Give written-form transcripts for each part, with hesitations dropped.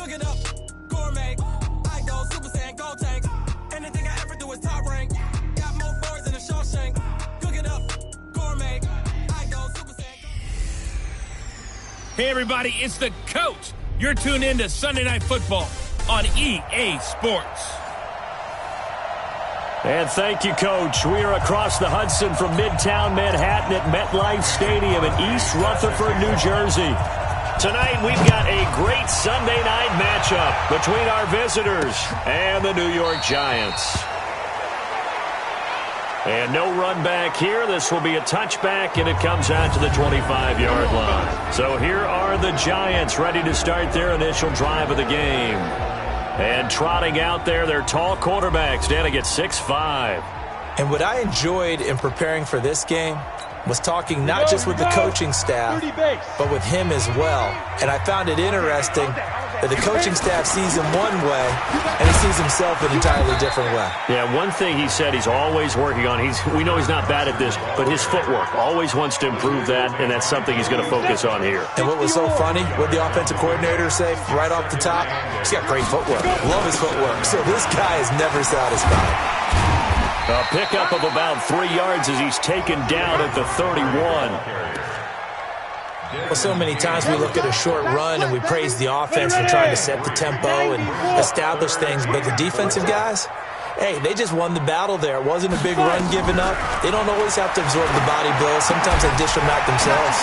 Cook it up, gourmet. I go Super Saiyan, gold tank. Anything I ever do is top rank. Got more boards than a Shawshank. Cook it up, gourmet. I go Super Saiyan. Hey, everybody, it's the coach. You're tuned in to Sunday Night Football on EA Sports. And thank you, Coach. We are across the Hudson from Midtown Manhattan at MetLife Stadium in East Rutherford, New Jersey. Tonight, we've got a great Sunday night matchup between our visitors and the New York Giants. And no run back here. This will be a touchback, and it comes out to the 25-yard line. So here are the Giants ready to start their initial drive of the game. And trotting out there, their tall quarterback standing at 6'5". And what I enjoyed in preparing for this game was talking not just with the coaching staff, but with him as well. And I found it interesting that the coaching staff sees him one way, and he sees himself an entirely different way. Yeah, one thing he said he's always working on, we know he's not bad at this, but his footwork, always wants to improve that, and that's something he's going to focus on here. And what was so funny, what the offensive coordinator say right off the top, he's got great footwork. Love his footwork. So this guy is never satisfied. A pickup of about 3 yards as he's taken down at the 31. Well, so many times we look at a short run and we praise the offense for trying to set the tempo and establish things, but the defensive guys, hey, they just won the battle there. It wasn't a big run given up. They don't always have to absorb the body blows. Sometimes they dish them out themselves.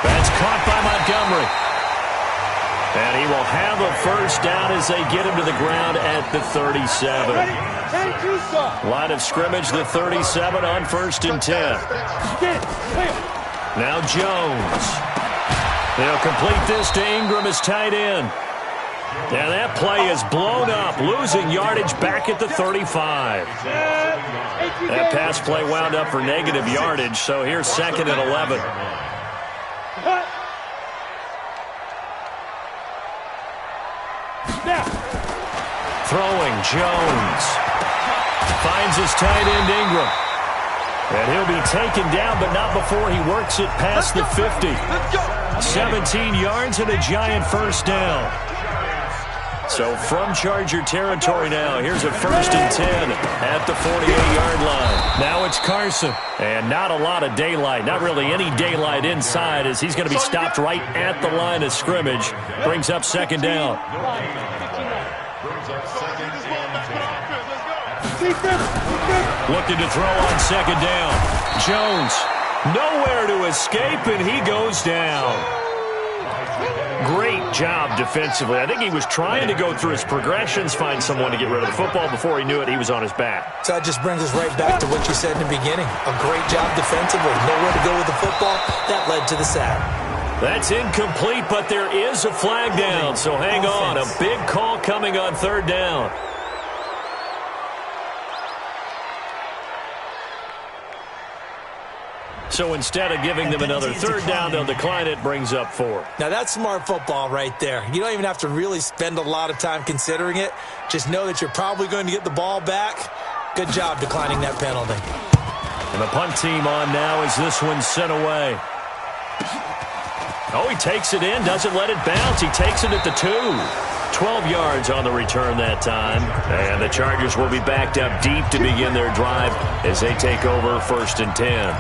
That's caught by Montgomery. And he will have a first down as they get him to the ground at the 37. Line of scrimmage, the 37 on 1st and 10. Now Jones. They'll complete this to Ingram as tight end. And that play is blown up, losing yardage back at the 35. That pass play wound up for negative yardage, so here's 2nd and 11. Throwing, Jones. Finds his tight end, Ingram. And he'll be taken down, but not before he works it past the 50. 17 yards and a Giant first down. So from Charger territory now, here's a 1st and 10 at the 48-yard line. Now it's Carson. And not a lot of daylight, not really any daylight inside as he's going to be stopped right at the line of scrimmage. Brings up 2nd down. Looking to throw on 2nd down. Jones, nowhere to escape, and he goes down. Great job defensively. I think he was trying to go through his progressions, find someone to get rid of the football. Before he knew it, he was on his back. So that just brings us right back to what you said in the beginning. A great job defensively. Nowhere to go with the football. That led to the sack. That's incomplete, but there is a flag down, so hang on. A big call coming on 3rd down. So instead of giving them another 3rd down, they'll decline it, brings up 4. Now that's smart football right there. You don't even have to really spend a lot of time considering it. Just know that you're probably going to get the ball back. Good job declining that penalty. And the punt team on now as this one's sent away. Oh, he takes it in, doesn't let it bounce. He takes it at the 2. 12 yards on the return that time. And the Chargers will be backed up deep to begin their drive as they take over 1st and 10.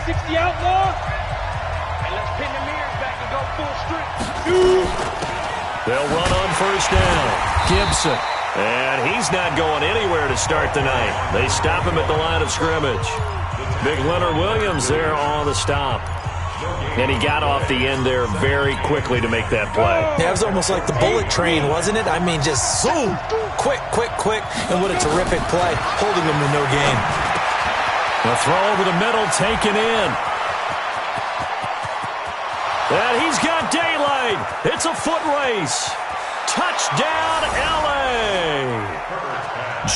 60 outlaw. And let's pin the mirrors back and go full strength. They'll run on 1st down. Gibson. And he's not going anywhere to start the night. They stop him at the line of scrimmage. Big Leonard Williams there on the stop. And he got off the end there very quickly to make that play. Yeah, it was almost like the bullet train, wasn't it? I mean, just zoom. Quick, quick, quick. And what a terrific play, holding him to no gain. The throw over the middle taken in. And he's got daylight. It's a foot race. Touchdown, L.A.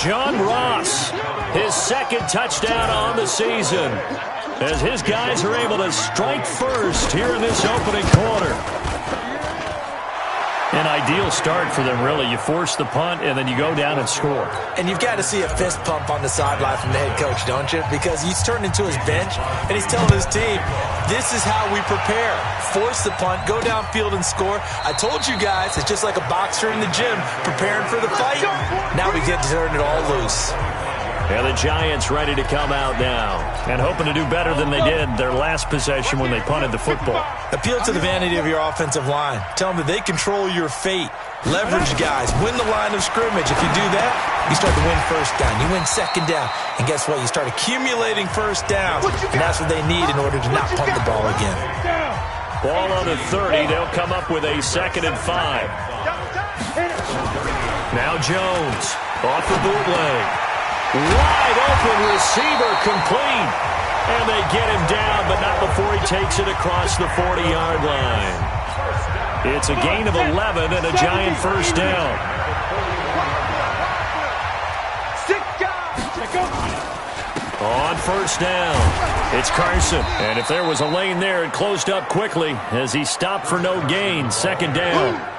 John Ross, his 2nd touchdown on the season, as his guys are able to strike first here in this opening quarter. An ideal start for them, really. You force the punt, and then you go down and score. And you've got to see a fist pump on the sideline from the head coach, don't you? Because he's turned into his bench, and he's telling his team, this is how we prepare. Force the punt, go downfield and score. I told you guys, it's just like a boxer in the gym preparing for the fight. Now we get to turn it all loose. And the Giants ready to come out now and hoping to do better than they did their last possession when they punted the football. Appeal to the vanity of your offensive line. Tell them that they control your fate. Leverage guys. Win the line of scrimmage. If you do that, you start to win first down. You win second down. And guess what? You start accumulating first downs. And that's what they need in order to not punt the ball again. Ball on the 30. They'll come up with a 2nd and 5. Now Jones off the bootleg. Wide open receiver complete. And they get him down, but not before he takes it across the 40-yard line. It's a gain of 11 and a Giant first down. On first down, it's Carson. And if there was a lane there, it closed up quickly as he stopped for no gain. 2nd down.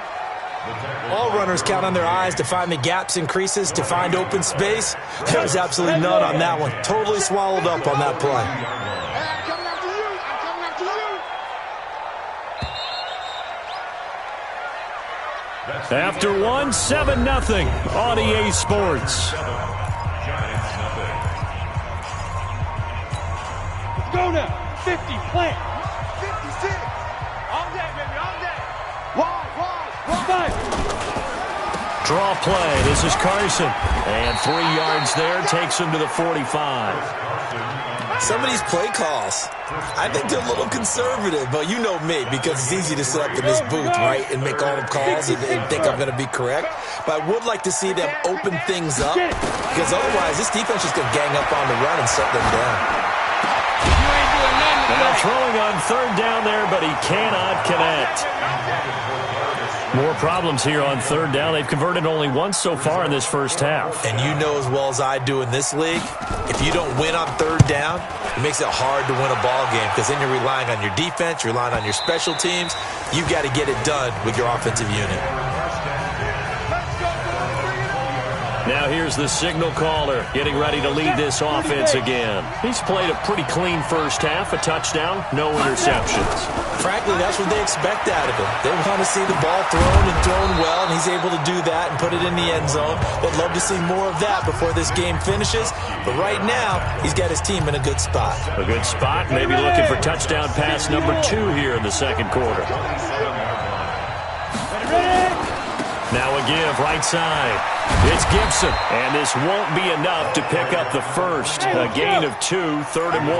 All runners count on their eyes to find the gaps and creases, to find open space. There was absolutely none on that one. Totally swallowed up on that play. After 1, 7-0 on EA Sports. Go now. 50, plant. 56. All day, baby, all day. Wide. Draw play. This is Carson. And 3 yards there takes him to the 45. Some of these play calls, I think they're a little conservative, but you know me, because it's easy to sit up in this booth, right, and make all the calls and think I'm going to be correct. But I would like to see them open things up, because otherwise this defense is going to gang up on the run and shut them down. Now throwing on 3rd down there, but he cannot connect. More problems here on 3rd down. They've converted only once so far in this first half. And you know as well as I do in this league, if you don't win on 3rd down, it makes it hard to win a ball game because then you're relying on your defense, you're relying on your special teams. You've got to get it done with your offensive unit. Now here's the signal caller getting ready to lead this offense again. He's played a pretty clean first half, a touchdown, no interceptions. Frankly, that's what they expect out of him. They want to see the ball thrown and thrown well, and he's able to do that and put it in the end zone. They'd love to see more of that before this game finishes. But right now, he's got his team in a good spot. A good spot, maybe looking for touchdown pass number 2 here in the 2nd quarter. Now a give, right side. It's Gibson, and this won't be enough to pick up the first. A gain of 2, 3rd and 1.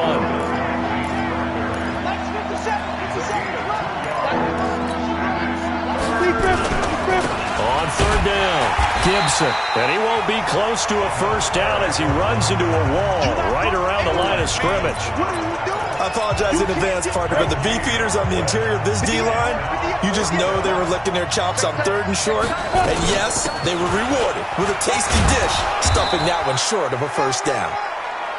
On 3rd down, Gibson, and he won't be close to a first down as he runs into a wall right around the line of scrimmage. I apologize in advance, partner, but the beefeaters on the interior of this D-line, you just know they were licking their chops on 3rd and short. And yes, they were rewarded with a tasty dish, stuffing that one short of a first down.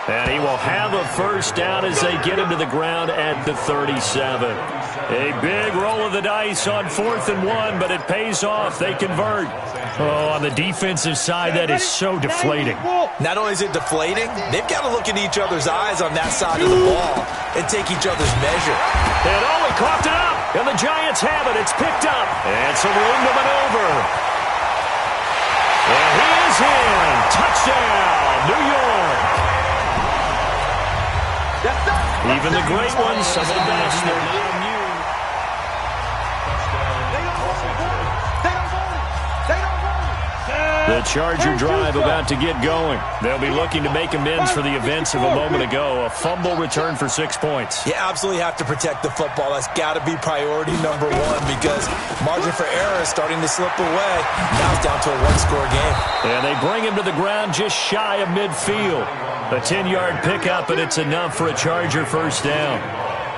And he will have a first down as they get him to the ground at the 37. A big roll of the dice on 4th and 1, but it pays off. They convert. Oh, on the defensive side, that is so deflating. Not only is it deflating, they've got to look in each other's eyes on that side of the ball and take each other's measure. And he coughed it up, and the Giants have it. It's picked up, and some room to maneuver. And he is in. Touchdown, New York. Even the great ones, some of the best, they're not immune. The Charger drive about to get going. They'll be looking to make amends for the events of a moment ago. A fumble return for 6 points. You absolutely have to protect the football. That's got to be priority number 1 because margin for error is starting to slip away. Now it's down to a 1-score game. And they bring him to the ground just shy of midfield. A 10-yard pickup, and it's enough for a Charger first down.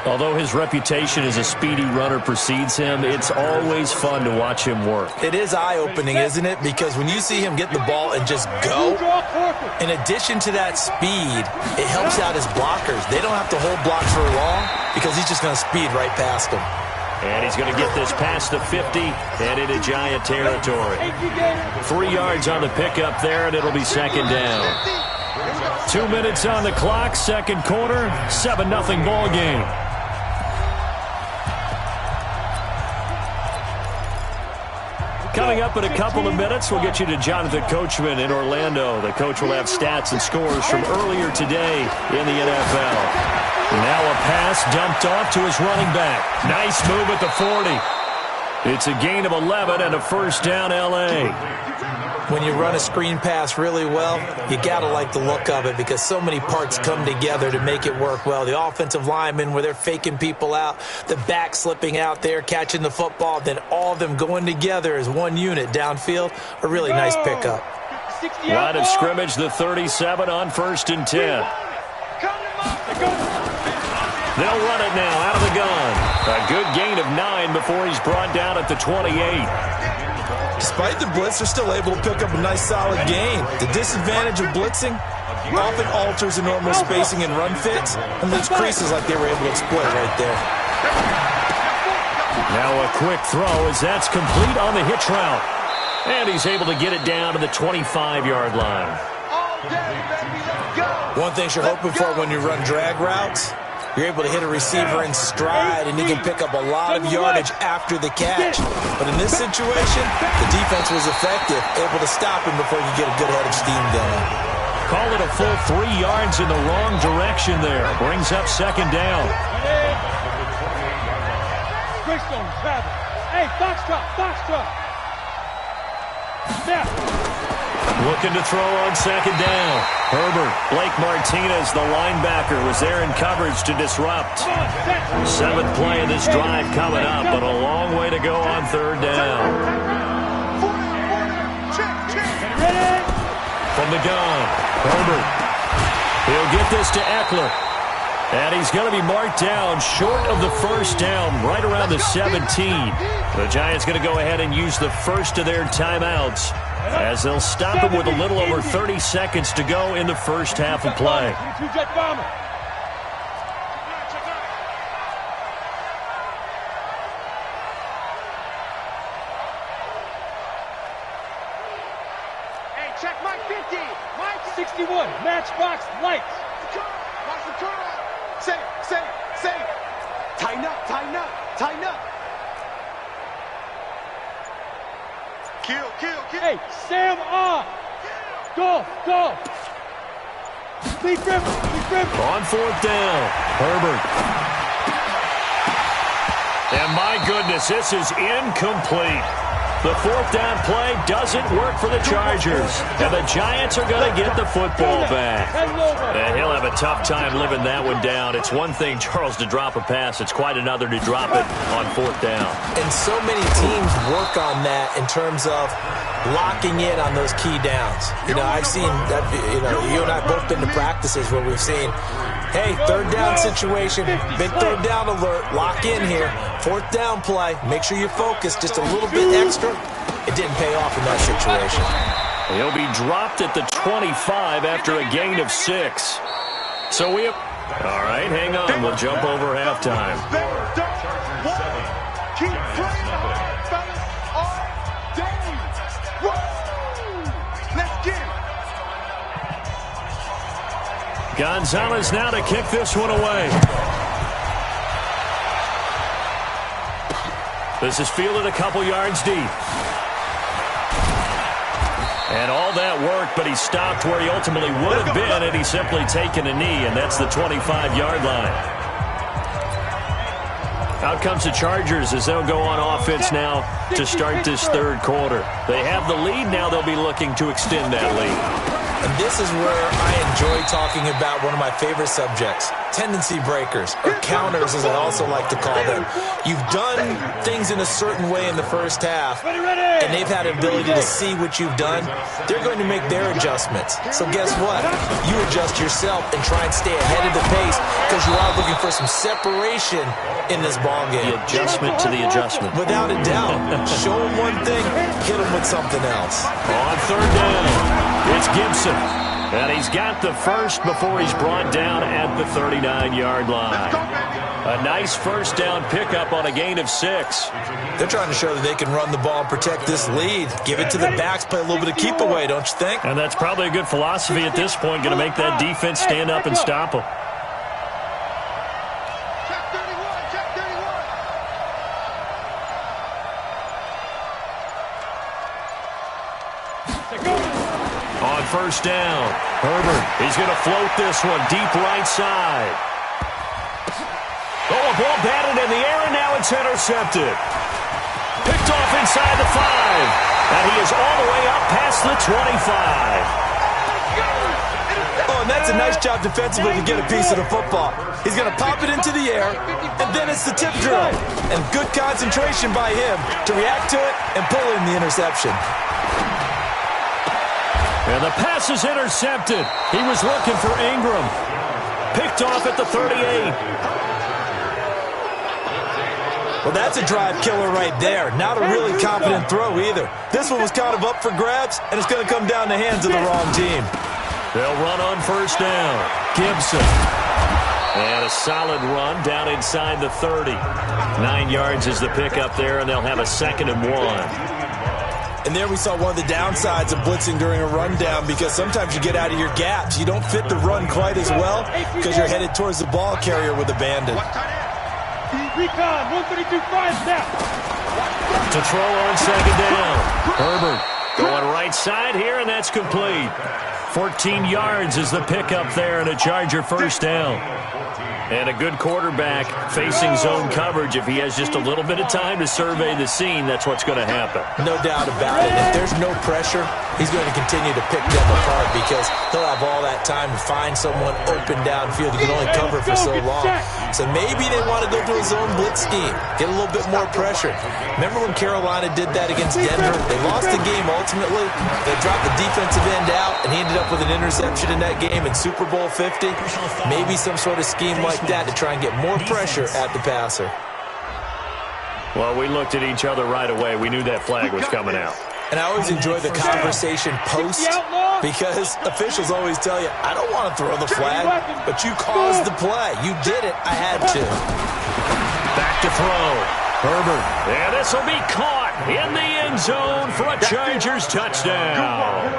Although his reputation as a speedy runner precedes him, it's always fun to watch him work. It is eye-opening, isn't it? Because when you see him get the ball and just go, in addition to that speed, it helps out his blockers. They don't have to hold blocks for long because he's just going to speed right past them. And he's going to get this past the 50 and into Giant territory. 3 yards on the pickup there, and it'll be second down. 2 minutes on the clock, second quarter, 7-0 ball game. Coming up in a couple of minutes, we'll get you to Jonathan Coachman in Orlando. The coach will have stats and scores from earlier today in the NFL. Now a pass dumped off to his running back. Nice move at the 40. It's a gain of 11 and a first down, L.A. When you run a screen pass really well, you got to like the look of it because so many parts come together to make it work well. The offensive linemen, where they're faking people out, the back slipping out there, catching the football, then all of them going together as one unit downfield. A really nice pickup. Line of scrimmage, the 37 on 1st and 10. They'll run it now out of the gun. A good gain of 9 before he's brought down at the 28. Despite the blitz, they're still able to pick up a nice solid gain. The disadvantage of blitzing often alters the normal spacing and run fits and leaves creases like they were able to exploit right there. Now a quick throw as that's complete on the hitch route. And he's able to get it down to the 25-yard line. One thing you're hoping for when you run drag routes, you're able to hit a receiver in stride, and he can pick up a lot of yardage after the catch. But in this situation, the defense was effective, able to stop him before you get a good head of steam going. Call it a full 3 yards in the wrong direction there. Brings up second down. Hey, box drop. Snap. Looking to throw on second down. Herbert, Blake Martinez, the linebacker, was there in coverage to disrupt. 7th play of this drive coming up, but a long way to go on third down. From the gun, Herbert. He'll get this to Eckler. And he's going to be marked down short of the first down, right around the 17. The Giants going to go ahead and use the first of their timeouts, as they'll stop him with a little over 30 seconds to go in the first half of play. Hey, check Mike 50. Mike 61. Matchbox lights. Watch the curl. Say. Tighten up. Kill. Hey, Sam on. Go. Be grip. On fourth down, Herbert. And my goodness, this is incomplete. The fourth down play doesn't work for the Chargers. And the Giants are going to get the football back. And he'll have a tough time living that one down. It's one thing, Charles, to drop a pass. It's quite another to drop it on fourth down. And so many teams work on that in terms of locking in on those key downs. I've seen that, you and I have both been to practices where we've seen, hey, third down situation, big third down alert, lock in here, fourth down play, make sure you focus just a little bit extra. It didn't pay off in that situation. He'll be dropped at the 25 after a gain of 6. So we have... All right, hang on. We'll jump over halftime. Keep playing hard, fellas, all day. Woo! Let's get it. Gonzalez now to kick this one away. This is fielded a couple yards deep. And all that worked, but he stopped where he ultimately would have been had he simply taken a knee, and that's the 25-yard line. Out comes the Chargers as they'll go on offense now to start this third quarter. They have the lead. Now they'll be looking to extend that lead. And this is where I enjoy talking about one of my favorite subjects, tendency breakers, or counters as I also like to call them. You've done things in a certain way in the first half, and they've had an ability to see what you've done. They're going to make their adjustments. So guess what? You adjust yourself and try and stay ahead of the pace because you are looking for some separation in this ballgame. The adjustment to the adjustment. Without a doubt. Show them one thing, hit them with something else. On third down, it's Gibson. And he's got the first before he's brought down at the 39-yard line. A nice first down pickup on a gain of 6. They're trying to show that they can run the ball and protect this lead. Give it to the backs, play a little bit of keep away, don't you think? And that's probably a good philosophy at this point, going to make that defense stand up and stop them. On first down, Herbert, he's going to float this one deep right side. Oh, a ball batted in the air, and now it's intercepted. Picked off inside the 5. And he is all the way up past the 25. Oh, and that's a nice job defensively to get a piece of the football. He's going to pop it into the air, and then it's the tip drill. And good concentration by him to react to it and pull in the interception. And the pass is intercepted. He was looking for Ingram. Picked off at the 38. Well, that's a drive killer right there. Not a really confident throw either. This one was kind of up for grabs, and it's going to come down the hands of the wrong team. They'll run on first down. Gibson. And a solid run down inside the 30. 9 yards is the pickup there, and they'll have a 2nd and 1. And there we saw one of the downsides of blitzing during a rundown, because sometimes you get out of your gaps. You don't fit the run quite as well because you're headed towards the ball carrier with a bandit. Recon, 132 5 snap. To throw on second down. Herbert going right side here, and that's complete. 14 yards is the pickup there, and a Charger first down. And a good quarterback facing zone coverage. If he has just a little bit of time to survey the scene, that's what's going to happen. No doubt about it. If there's no pressure, he's going to continue to pick them apart because he'll have all that time to find someone open downfield. He can only cover for so long. So maybe they want to go to a zone blitz scheme, get a little bit more pressure. Remember when Carolina did that against Denver? They lost the game ultimately. They dropped the defensive end out, and he ended up with an interception in that game in Super Bowl 50. Maybe some sort of scheme like that to try and get more pressure at the passer. Well, we looked at each other right away. We knew that flag was coming out. And I always enjoy the conversation post because officials always tell you, I don't want to throw the flag, but you caused the play. You did it. I had to. Back to throw. Herbert. And this will be caught in the end zone for a Chargers touchdown.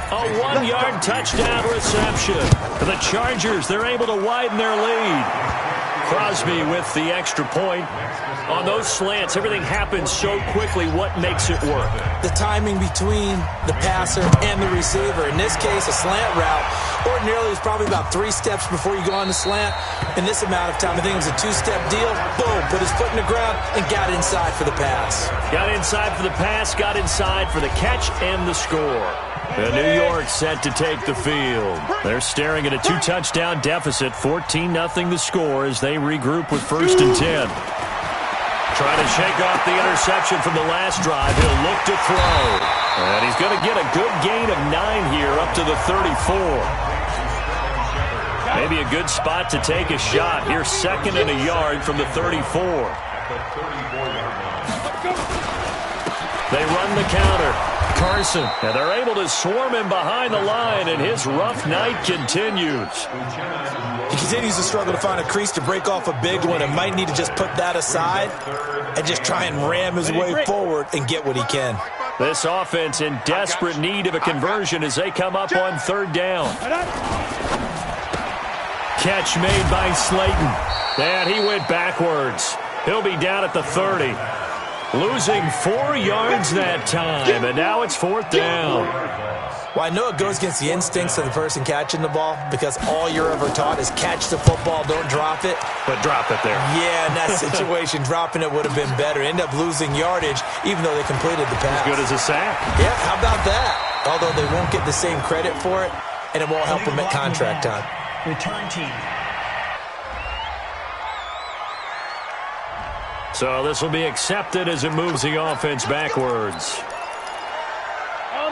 A 1-yard touchdown reception. For the Chargers, they're able to widen their lead. Crosby with the extra point. On those slants, everything happens so quickly. What makes it work? The timing between the passer and the receiver. In this case, a slant route ordinarily is probably about 3 steps before you go on the slant. In this amount of time, I think it was a 2-step deal. Boom, put his foot in the ground and got inside for the pass. Got inside for the pass, got inside for the catch and the score. And New York set to take the field. They're staring at a 2-touchdown deficit, 14-0 the score as they regroup with 1st and 10. Trying to shake off the interception from the last drive. He'll look to throw. And he's going to get a good gain of 9 here up to the 34. Maybe a good spot to take a shot. Here's 2nd and a yard from the 34. They run the counter. Carson, and they're able to swarm him behind the line, and his rough night continues. He continues to struggle to find a crease to break off a big one and might need to just put that aside and just try and ram his way forward and get what he can. This offense in desperate need of a conversion as they come up on 3rd down. Catch made by Slayton. And he went backwards. He'll be down at the 30. Losing 4 yards that time, and now it's 4th down. Well, I know it goes against the instincts of the person catching the ball because all you're ever taught is catch the football, don't drop it. But drop it there. Yeah, in that situation, dropping it would have been better. End up losing yardage, even though they completed the pass. As good as a sack. Yeah, how about that? Although they won't get the same credit for it, and it won't help them at contract time. Return team. So this will be accepted as it moves the offense backwards.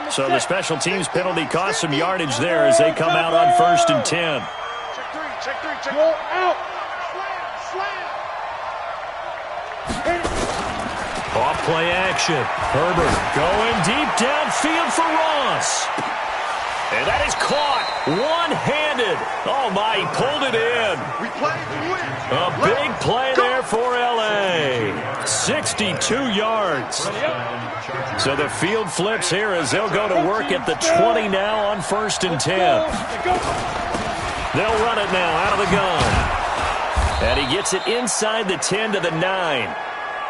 So the special teams penalty cost some yardage there as they come out on 1st and 10. Check 3. Roll out. Slam. Off play action. Herbert going deep downfield for Ross. And that is caught one-handed. Oh, my, he pulled it in. We play to win. A big play there for L.A. 62 yards. So the field flips here as they'll go to work at the 20 now on 1st and 10. They'll run it now out of the gun. And he gets it inside the 10 to the 9.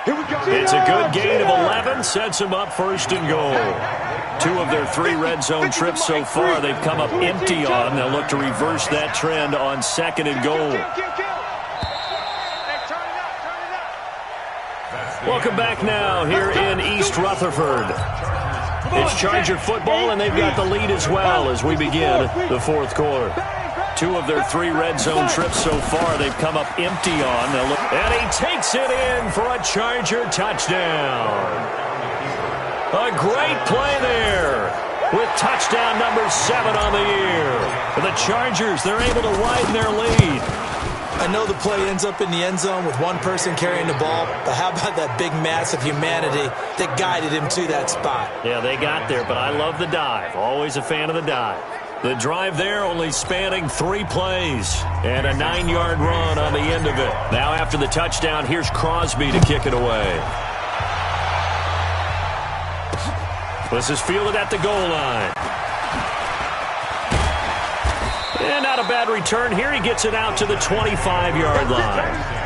It's a good gain of 11, sets him up 1st and goal. 2 of their 3 red zone trips so far they've come up empty on. They'll look to reverse that trend on 2nd and goal. Welcome back now here in East Rutherford. It's Charger football, and they've got the lead as well as we begin the 4th quarter. 2 of their 3 red zone trips so far they've come up empty on. And he takes it in for a Charger touchdown. A great play there with touchdown number 7 on the year. For the Chargers, they're able to widen their lead. I know the play ends up in the end zone with one person carrying the ball, but how about that big mass of humanity that guided him to that spot? Yeah, they got there, but I love the dive. Always a fan of the dive. The drive there only spanning 3 plays and a 9-yard run on the end of it. Now after the touchdown, here's Crosby to kick it away. This is fielded at the goal line. And not a bad return here. He gets it out to the 25-yard line.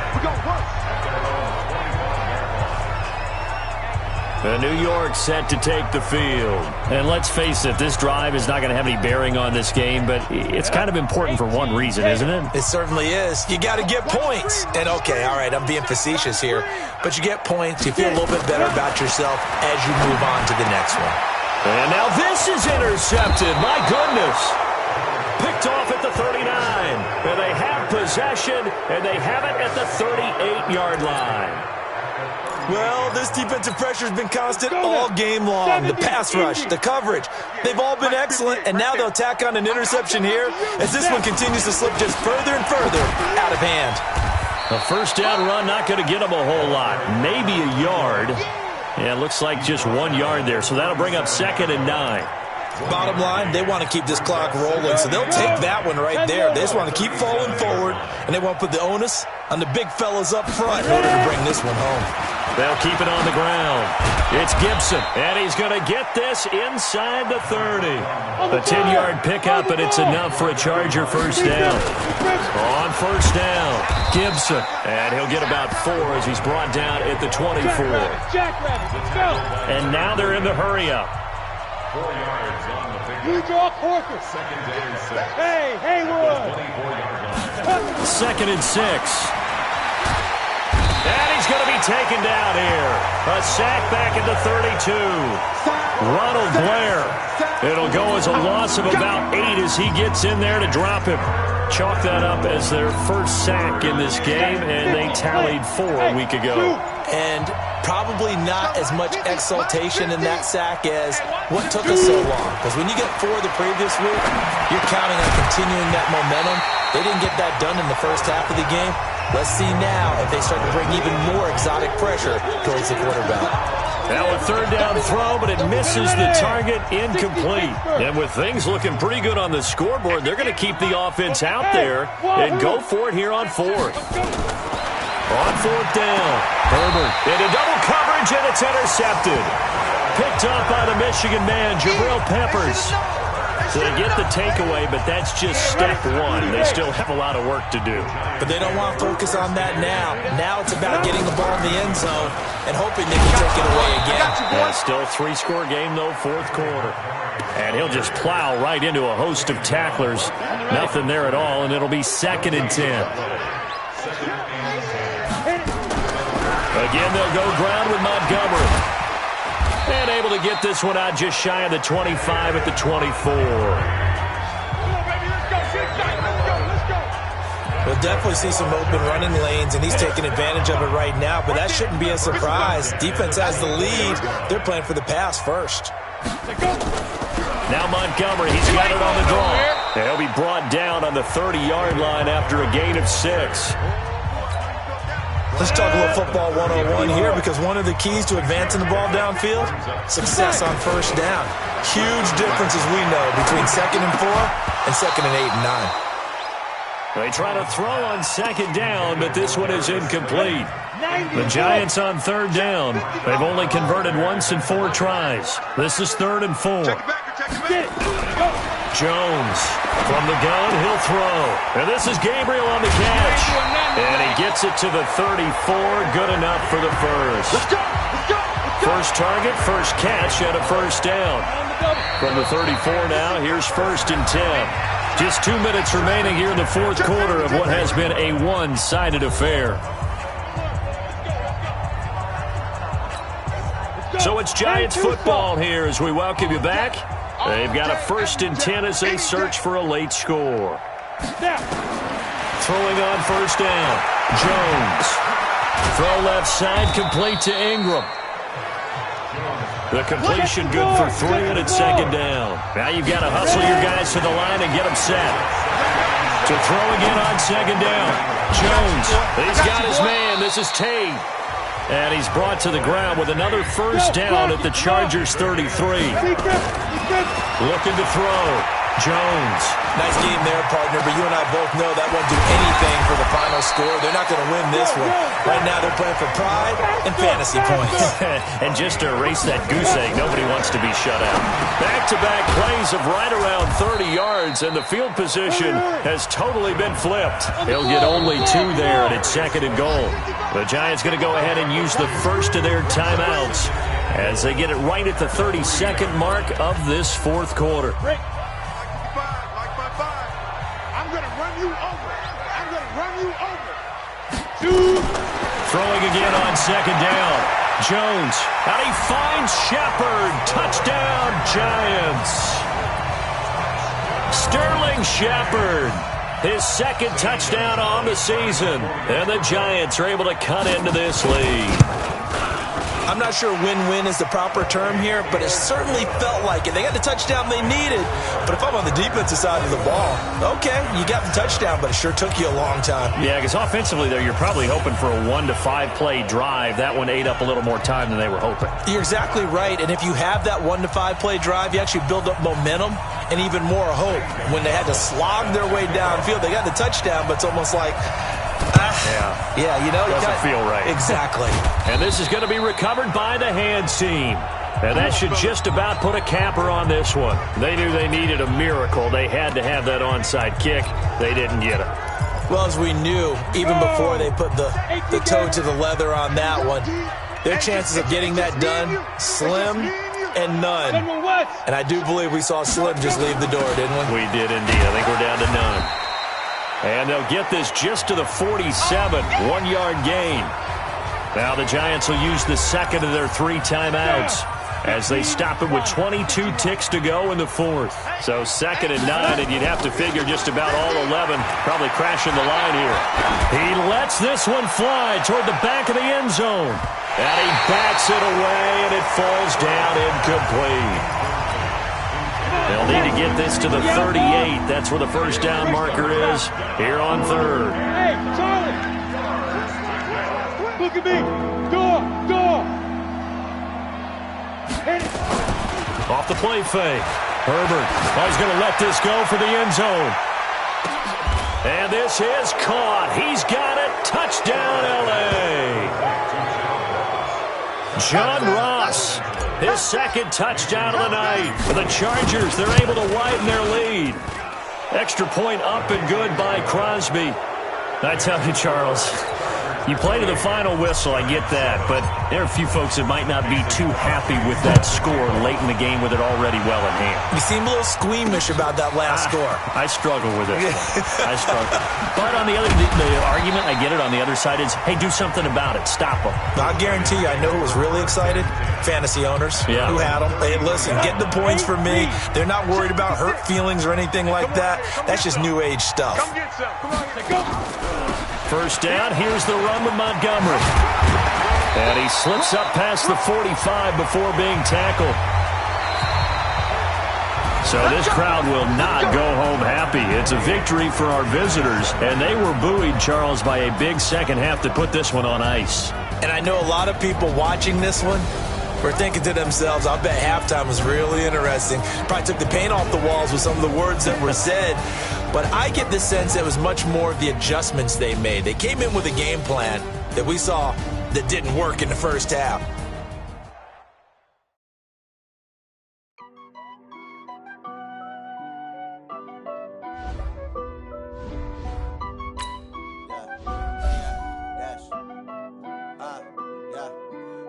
New York set to take the field. And let's face it, this drive is not going to have any bearing on this game, but it's kind of important for one reason, isn't it? It certainly is. You got to get points. And okay, all right, I'm being facetious here, but you get points, you feel a little bit better about yourself as you move on to the next one. And now this is intercepted. My goodness. Picked off at the 39. And they have possession, and they have it at the 38-yard line. Well, this defensive pressure has been constant all game long. The pass rush, the coverage, they've all been excellent, and now they'll tack on an interception here as this one continues to slip just further and further out of hand. A first down run, not going to get them a whole lot. Maybe a yard. Yeah, it looks like just 1 yard there, so that'll bring up 2nd and 9. Bottom line, they want to keep this clock rolling, so they'll take that one right there. They just want to keep falling forward, and they want to put the onus on the big fellas up front in order to bring this one home. They'll keep it on the ground. It's Gibson, and he's going to get this inside the 30. A 10-yard pickup, and it's enough for a Charger first down. On first down, Gibson, and he'll get about 4 as he's brought down at the 24. Jackrabbit, let's go. And now they're in the hurry-up. 4 yards on the pick. You draw Corker. 2nd and 6. Hey, Haywood. 2nd and 6. And he's going to be taken down here. A sack back at the 32. Ronald Blair. It'll go as a loss of about 8 as he gets in there to drop him. Chalk that up as their first sack in this game, and they tallied 4 a week ago. And probably not as much exultation in that sack as what took us so long. Because when you get 4 the previous week, you're counting on continuing that momentum. They didn't get that done in the first half of the game. Let's see now if they start to bring even more exotic pressure towards the quarterback. Now a 3rd down throw, but it misses the target, incomplete. And with things looking pretty good on the scoreboard, they're going to keep the offense out there and go for it here on 4th. On 4th down, Herbert into double coverage, and it's intercepted. Picked up by the Michigan man, Jabril Peppers. So they get the takeaway, but that's just step 1. They still have a lot of work to do. But they don't want to focus on that now. Now it's about getting the ball in the end zone and hoping they can take it away again. Yeah, still a 3-score game, though, 4th quarter. And he'll just plow right into a host of tacklers. Nothing there at all, and it'll be 2nd and 10. Again, they'll go ground with Montgomery. And able to get this one out just shy of the 25 at the 24. We'll definitely see some open running lanes, and he's taking advantage of it right now, but that shouldn't be a surprise. Defense has the lead. They're playing for the pass first. Now Montgomery, he's got it on the draw. And he'll be brought down on the 30-yard line after a gain of 6. Let's talk a little football 101 here, because one of the keys to advancing the ball downfield, success on first down. Huge difference, as we know, between 2nd and 4 and 2nd and 8 and 9. They try to throw on 2nd down, but this one is incomplete. The Giants on 3rd down. They've only converted once in 4 tries. This is 3rd and 4. Jones from the gun, he'll throw. And this is Gabriel on the catch. And he gets it to the 34, good enough for the first. First target, first catch, and a first down. From the 34 now, here's 1st and 10. Just 2 minutes remaining here in the 4th quarter of what has been a one-sided affair. So it's Giants football here as we welcome you back. They've got a 1st and 10 as they search for a late score. Throwing on 1st down. Jones. Throw left side, complete to Ingram. The completion good for 3, and it's 2nd down. Now you've got to hustle your guys to the line and get them set. To throw again on 2nd down. Jones. He's got his man. This is Tate. And he's brought to the ground with another first down at the Chargers' 33. Looking to throw. Jones. Nice game there, partner, but you and I both know that won't do anything for the final score. They're not going to win this one. Right now they're playing for pride and fantasy points. And just to erase that goose egg, nobody wants to be shut out. Back-to-back plays of right around 30 yards, and the field position has totally been flipped. He'll get only 2 there, and it's 2nd and goal. The Giants going to go ahead and use the first of their timeouts as they get it right at the 32nd mark of this 4th quarter. Throwing again on 2nd down. Jones. And he finds Shepard. Touchdown, Giants. Sterling Shepard. His 2nd touchdown on the season. And the Giants are able to cut into this lead. I'm not sure win-win is the proper term here, but it certainly felt like it. They got the touchdown they needed, but if I'm on the defensive side of the ball, okay, you got the touchdown, but it sure took you a long time. Yeah, because offensively, there, you're probably hoping for a 1 to 5 play drive. That one ate up a little more time than they were hoping. You're exactly right, and if you have that 1 to 5 play drive, you actually build up momentum and even more hope. When they had to slog their way downfield, they got the touchdown, but it's almost like, yeah, you know, doesn't feel right. Exactly. And this is going to be recovered by the hands team. And that should just about put a capper on this one. They knew they needed a miracle. They had to have that onside kick. They didn't get it. Well, as we knew, even before they put the toe to the leather on that one, their chances of getting that done, slim and none. And I do believe we saw Slim just leave the door, didn't we? We did indeed. I think we're down to none. And they'll get this just to the 47, 1-yard gain. Now the Giants will use the 2nd of their 3 timeouts as they stop it with 22 ticks to go in the 4th. So 2nd and 9, and you'd have to figure just about all 11 probably crashing the line here. He lets this one fly toward the back of the end zone. And he backs it away, and it falls down incomplete. They'll need to get this to the 38. That's where the first down marker is here on 3rd. Hey, Charlie! Look at me! Door! Off the play fake. Herbert. Oh, he's going to let this go for the end zone. And this is caught. He's got it. Touchdown, L.A. John Ross. His 2nd touchdown of the night. For the Chargers, they're able to widen their lead. Extra point up and good by Crosby. I tell you, Charles, you play to the final whistle, I get that, but there are a few folks that might not be too happy with that score late in the game with it already well in hand. You seem a little squeamish about that last score. I struggle with it. I struggle. But on the argument, I get it, on the other side is, hey, do something about it. Stop them. I guarantee you, I know who was really excited. Fantasy owners who had them. Hey, listen, get the points for me. They're not worried about hurt feelings or anything like that. That's just new age stuff. Come get some. Come on, go. First down, here's the run with Montgomery. And he slips up past the 45 before being tackled. So this crowd will not go home happy. It's a victory for our visitors, and they were buoyed, Charles, by a big second half that put this one on ice. And I know a lot of people watching this one were thinking to themselves, I bet halftime was really interesting. Probably took the paint off the walls with some of the words that were said. But I get the sense it was much more of the adjustments they made. They came in with a game plan that we saw that didn't work in the first half.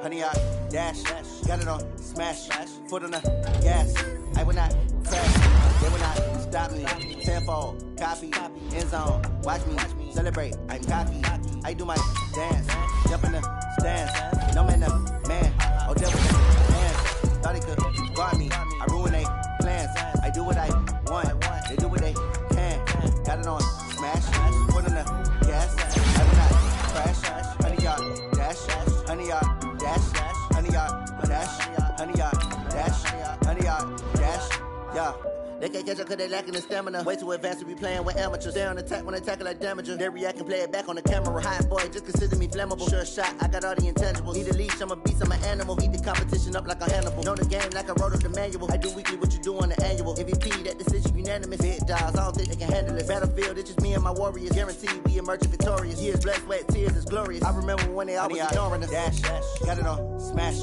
Honey, I dash, got it on, smash, foot on the gas. I will not crash, they will not stop me. Tenfold, copy, end zone, watch me celebrate. I'm cocky, I do my dance, jump in the stands. No man, no man, oh devil, hands. Thought he could guard me, I ruin they plans. I do what I want, they do what they can. Got it on, smash, foot on the gas. I will not crash, honey, y'all dash, honey, y'all. Honey, dash, yeah. They can't catch up cause they lacking the stamina. Way too advanced to be playing with amateurs. They on attack when they tackle like damager. They react and play it back on the camera. Hot boy, just consider me flammable. Sure shot, I got all the intangibles. Need a leash, I'm a beast, I'm an animal. Eat the competition up like a Hannibal. Know the game like I wrote up the manual. I do weekly what you do on the annual. MVP, that decision unanimous. Big dogs, I don't think they can handle it. Battlefield, it's just me and my warriors. Guaranteed we emerge victorious. Years, blood, sweat, tears, is glorious. I remember when they always ignoring us. Dash, got it on, smash,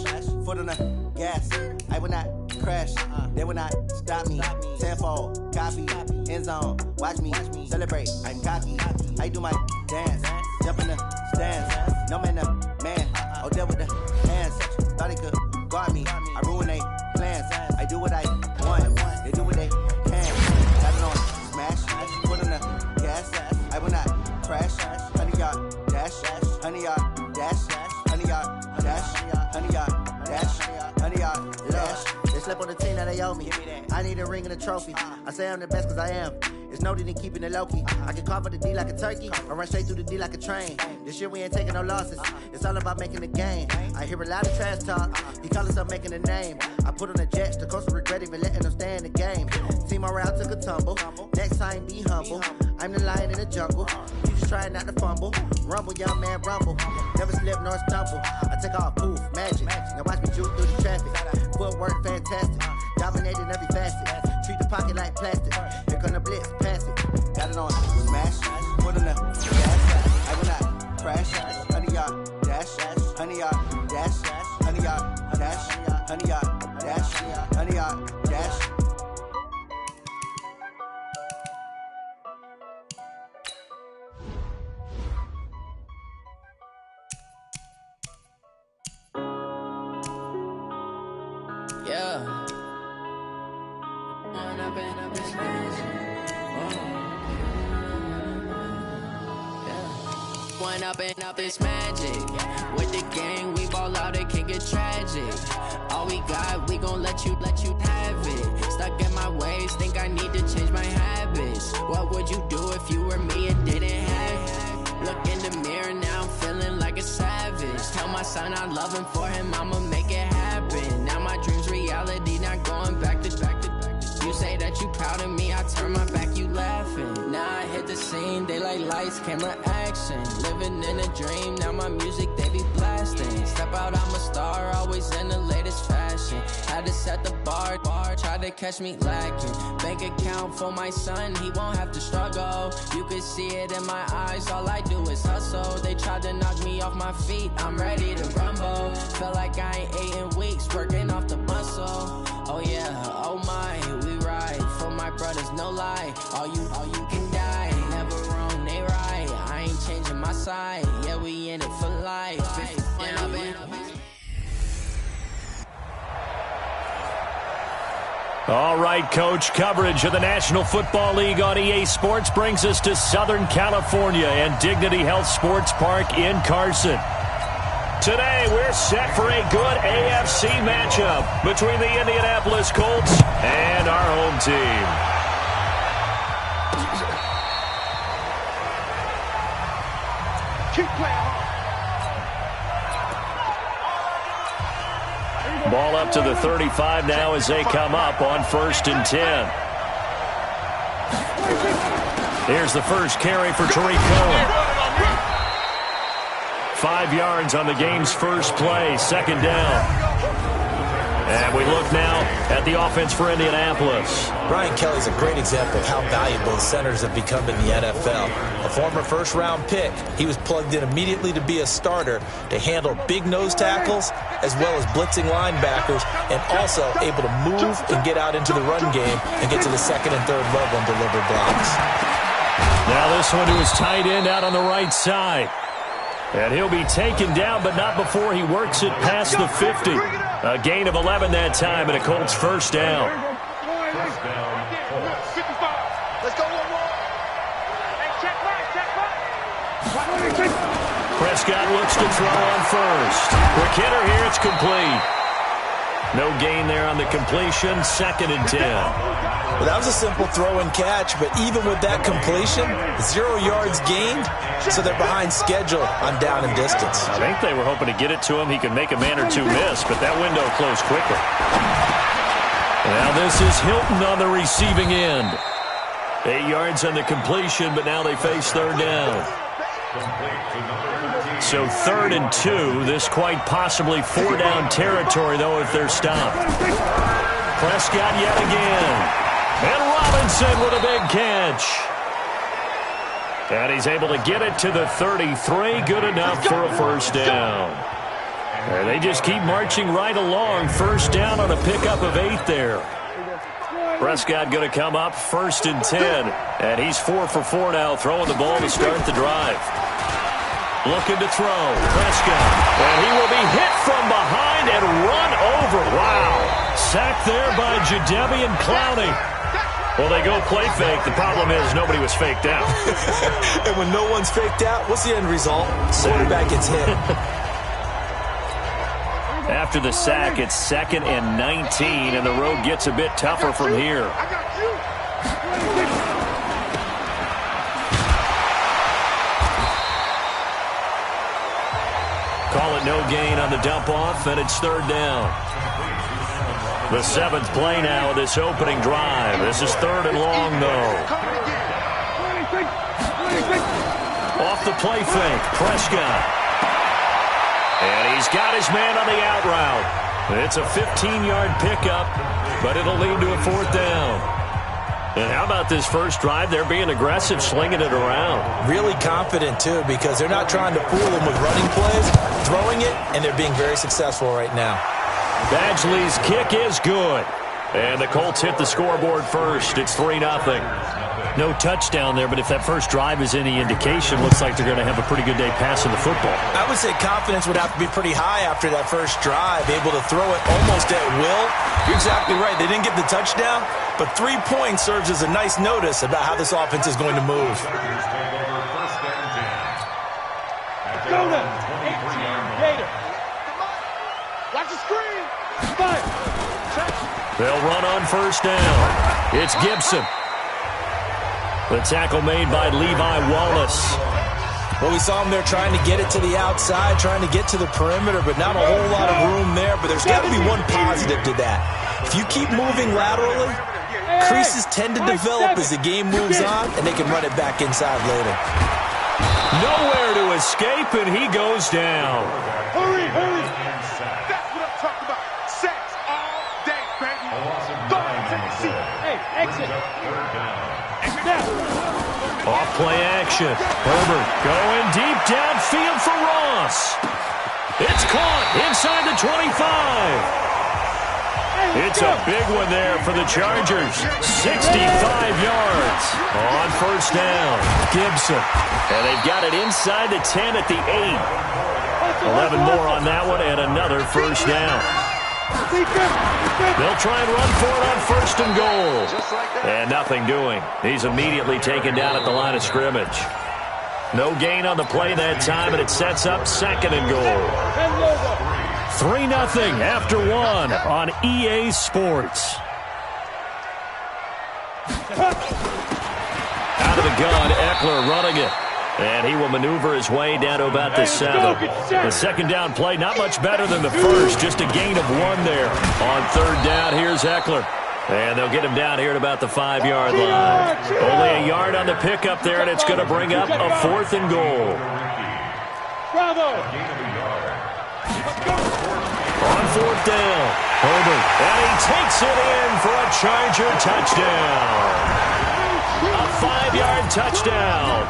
foot on the gas. I will not crash, they will not stop me. Tenfold, copy, end zone, watch me celebrate. I'm cocky, I do my dance, jump in the stands. No man, no man, oh there with the hands. Thought he could guard me, I ruin they plans. I do what I want, they do what they can. Got it on, smash, foot on the gas. I will not crash, honey y'all dash, honey y'all dash, honey y'all dash, honey y'all dash, honey y'all dash. They slept on the team that they owe me. I need a ring and a trophy. I say I'm the best cause I am. It's noted in keeping it low-key. I can carve up the D like a turkey or run straight through the D like a train. This year we ain't taking no losses. It's all about making the game. I hear a lot of trash talk. He call himself making a name. I put on the Jets. The coach will regret even letting them stay in the game. Team morale took a tumble. Next time be humble. I'm the lion in the jungle. You just try not to fumble. Rumble, young man, rumble. Never slip nor stumble. I take off, poof, magic. Now watch me juke through the traffic. Footwork fantastic. Dominating every facet. Treat the pocket like plastic. Here come the blitz, pass it. Got it on, smash. Foot on the gas. I will not crash. Honey, y'all dash. Honey, y'all dash. Honey, y'all dash. Honey, y'all dash. Honey, y'all dash. Yeah. One up and up is magic. With the gang, we ball out, it can get tragic. All we got, we gon' let you have it. Stuck in my ways, think I need to change my habits. What would you do if you were me and didn't have it? Look in the mirror, now I'm feeling like a savage. Tell my son I love him, for him I'ma make it happen. Now my dream's reality, not going back to. You say that you proud of me, I turn my back, you laughing. Now I hit the scene, daylight lights, camera action. Living in a dream, now my music, they be blasting. Step out, I'm a star, always in the latest fashion. Had to set the bar, try to catch me lacking. Bank account for my son, he won't have to struggle. You could see it in my eyes, all I do is hustle. They tried to knock me off my feet, I'm ready to rumble. Felt like I ain't ate in weeks, working off the muscle. Oh yeah, oh my, we ride for my brothers, no lie. All you can die, never wrong, they right. I ain't changing my side, yeah, we in it for life. All right, Coach, coverage of the National Football League on EA Sports brings us to Southern California and Dignity Health Sports Park in Carson. Today, we're set for a good AFC matchup between the Indianapolis Colts and our home team. Keep playing hard. Ball up to the 35 now as they come up on 1st and 10. Here's the first carry for Tariq Cohen. 5 yards on the game's first play, 2nd down. And we look now at the offense for Indianapolis. Brian Kelly's a great example of how valuable centers have become in the NFL. A former first-round pick, he was plugged in immediately to be a starter to handle big nose tackles as well as blitzing linebackers, and also able to move and get out into the run game and get to the 2nd and 3rd level and deliver blocks. Now this one to his tight end out on the right side. And he'll be taken down, but not before he works it past the 50. A gain of 11 that time, and a Colts 1st down. Let's go one more. Hey, check back. Prescott looks to throw on first. Quick hitter here, it's complete. No gain there on the completion, 2nd and 10. Well, that was a simple throw and catch, but even with that completion, 0 yards gained, so they're behind schedule on down and distance. I think they were hoping to get it to him. He could make a man or two miss, but that window closed quickly. Now this is Hilton on the receiving end. 8 yards on the completion, but now they face 3rd down. So 3rd and 2. This quite possibly 4-down territory, though, if they're stopped. Prescott yet again. And Robinson with a big catch. And he's able to get it to the 33. Good enough for a 1st down. And they just keep marching right along. 1st down on a pickup of 8 there. Prescott going to come up 1st and 10. And he's 4 for 4 now, throwing the ball to start the drive. Looking to throw. Prescott. And he will be hit from behind and run over. Wow. Sacked there by Jadeveon Clowney. Well, they go play fake. The problem is nobody was faked out. And when no one's faked out, what's the end result? Quarterback gets hit. After the sack, it's 2nd and 19, and the road gets a bit tougher from here. Call it no gain on the dump-off, and it's 3rd down. The 7th play now of this opening drive. This is 3rd and long, though. Off the play fake, Prescott. And he's got his man on the out route. It's a 15-yard pickup, but it'll lead to a 4th down. And how about this first drive? They're being aggressive, slinging it around. Really confident, too, because they're not trying to fool them with running plays, throwing it, and they're being very successful right now. Badgley's kick is good. And the Colts hit the scoreboard first. It's 3-0. No touchdown there, but if that first drive is any indication, looks like they're going to have a pretty good day passing the football. I would say confidence would have to be pretty high after that first drive, able to throw it almost at will. You're exactly right. They didn't get the touchdown, but 3 points serves as a nice notice about how this offense is going to move. Go now. 18 later. Watch the screen. Fire. They'll run on 1st down. It's Gibson. The tackle made by Levi Wallace. Well, we saw him there trying to get it to the outside, trying to get to the perimeter, but not a whole lot of room there. But there's got to be one positive to that. If you keep moving laterally, creases tend to develop as the game moves on, and they can run it back inside later. Nowhere to escape, and he goes down. Hurry, hurry. That's what I'm talking about. Sacks all day, baby. Go ahead, take a seat. Hey, exit. Exit now. Off play action. Herbert going deep downfield for Ross. It's caught inside the 25. It's a big one there for the Chargers. 65 yards on 1st down. Gibson. And they've got it inside the 10 at the 8. 11 more on that one and another 1st down. They'll try and run for it on 1st and goal. And nothing doing. He's immediately taken down at the line of scrimmage. No gain on the play that time, and it sets up 2nd and goal. 3-0 after 1 on EA Sports. Out of the gun, Eckler running it. And he will maneuver his way down to about the 7. The second down play, not much better than the first. Just a gain of 1 there. On third down, here's Eckler. And they'll get him down here at about the 5-yard line. Only a yard on the pickup there, and it's going to bring up a 4th and goal. Bravo! On 4th down, Herbert. And he takes it in for a Charger touchdown. A 5-yard touchdown.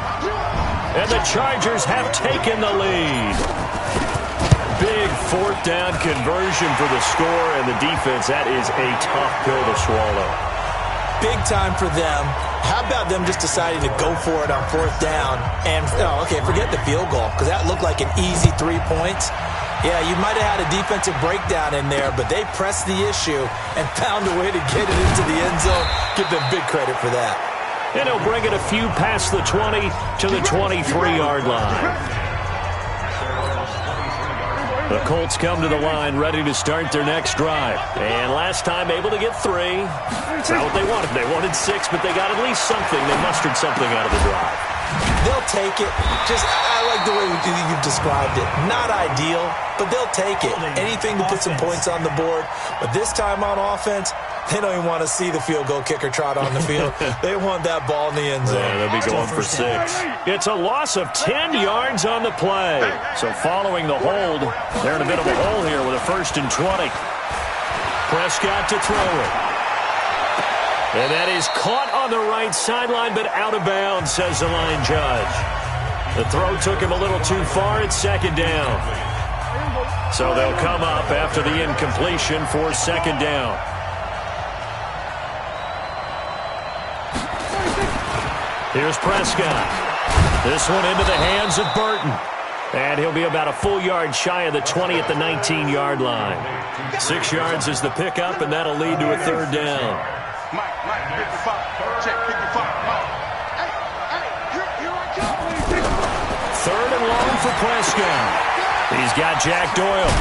And the Chargers have taken the lead. Big 4th down conversion for the score, and the defense, that is a tough pill to swallow. Big time for them. How about them just deciding to go for it on 4th down? And, forget the field goal, because that looked like an easy 3 points. Yeah, you might have had a defensive breakdown in there, but they pressed the issue and found a way to get it into the end zone. Give them big credit for that. And he'll bring it a few past the 20 to the 23-yard line. The Colts come to the line ready to start their next drive. And last time able to get 3. It's not what they wanted. They wanted 6, but they got at least something. They mustered something out of the drive. They'll take it. I like the way you've described it. Not ideal, but they'll take it. Anything to put some points on the board. But this time on offense, they don't even want to see the field goal kicker trot on the field. They want that ball in the end zone. Yeah, they'll be going for 6. It's a loss of 10 yards on the play. So following the hold, they're in a bit of a hole here with a 1st and 20. Prescott to throw it. And that is caught on the right sideline, but out of bounds, says the line judge. The throw took him a little too far. It's 2nd down. So they'll come up after the incompletion for 2nd down. Here's Prescott. This one into the hands of Burton. And he'll be about a full yard shy of the 20 at the 19-yard line. 6 yards is the pickup, and that'll lead to a 3rd down. Mike, 55. Check 55. Mike. Here I come. 3rd and long for Prescott. He's got Jack Doyle.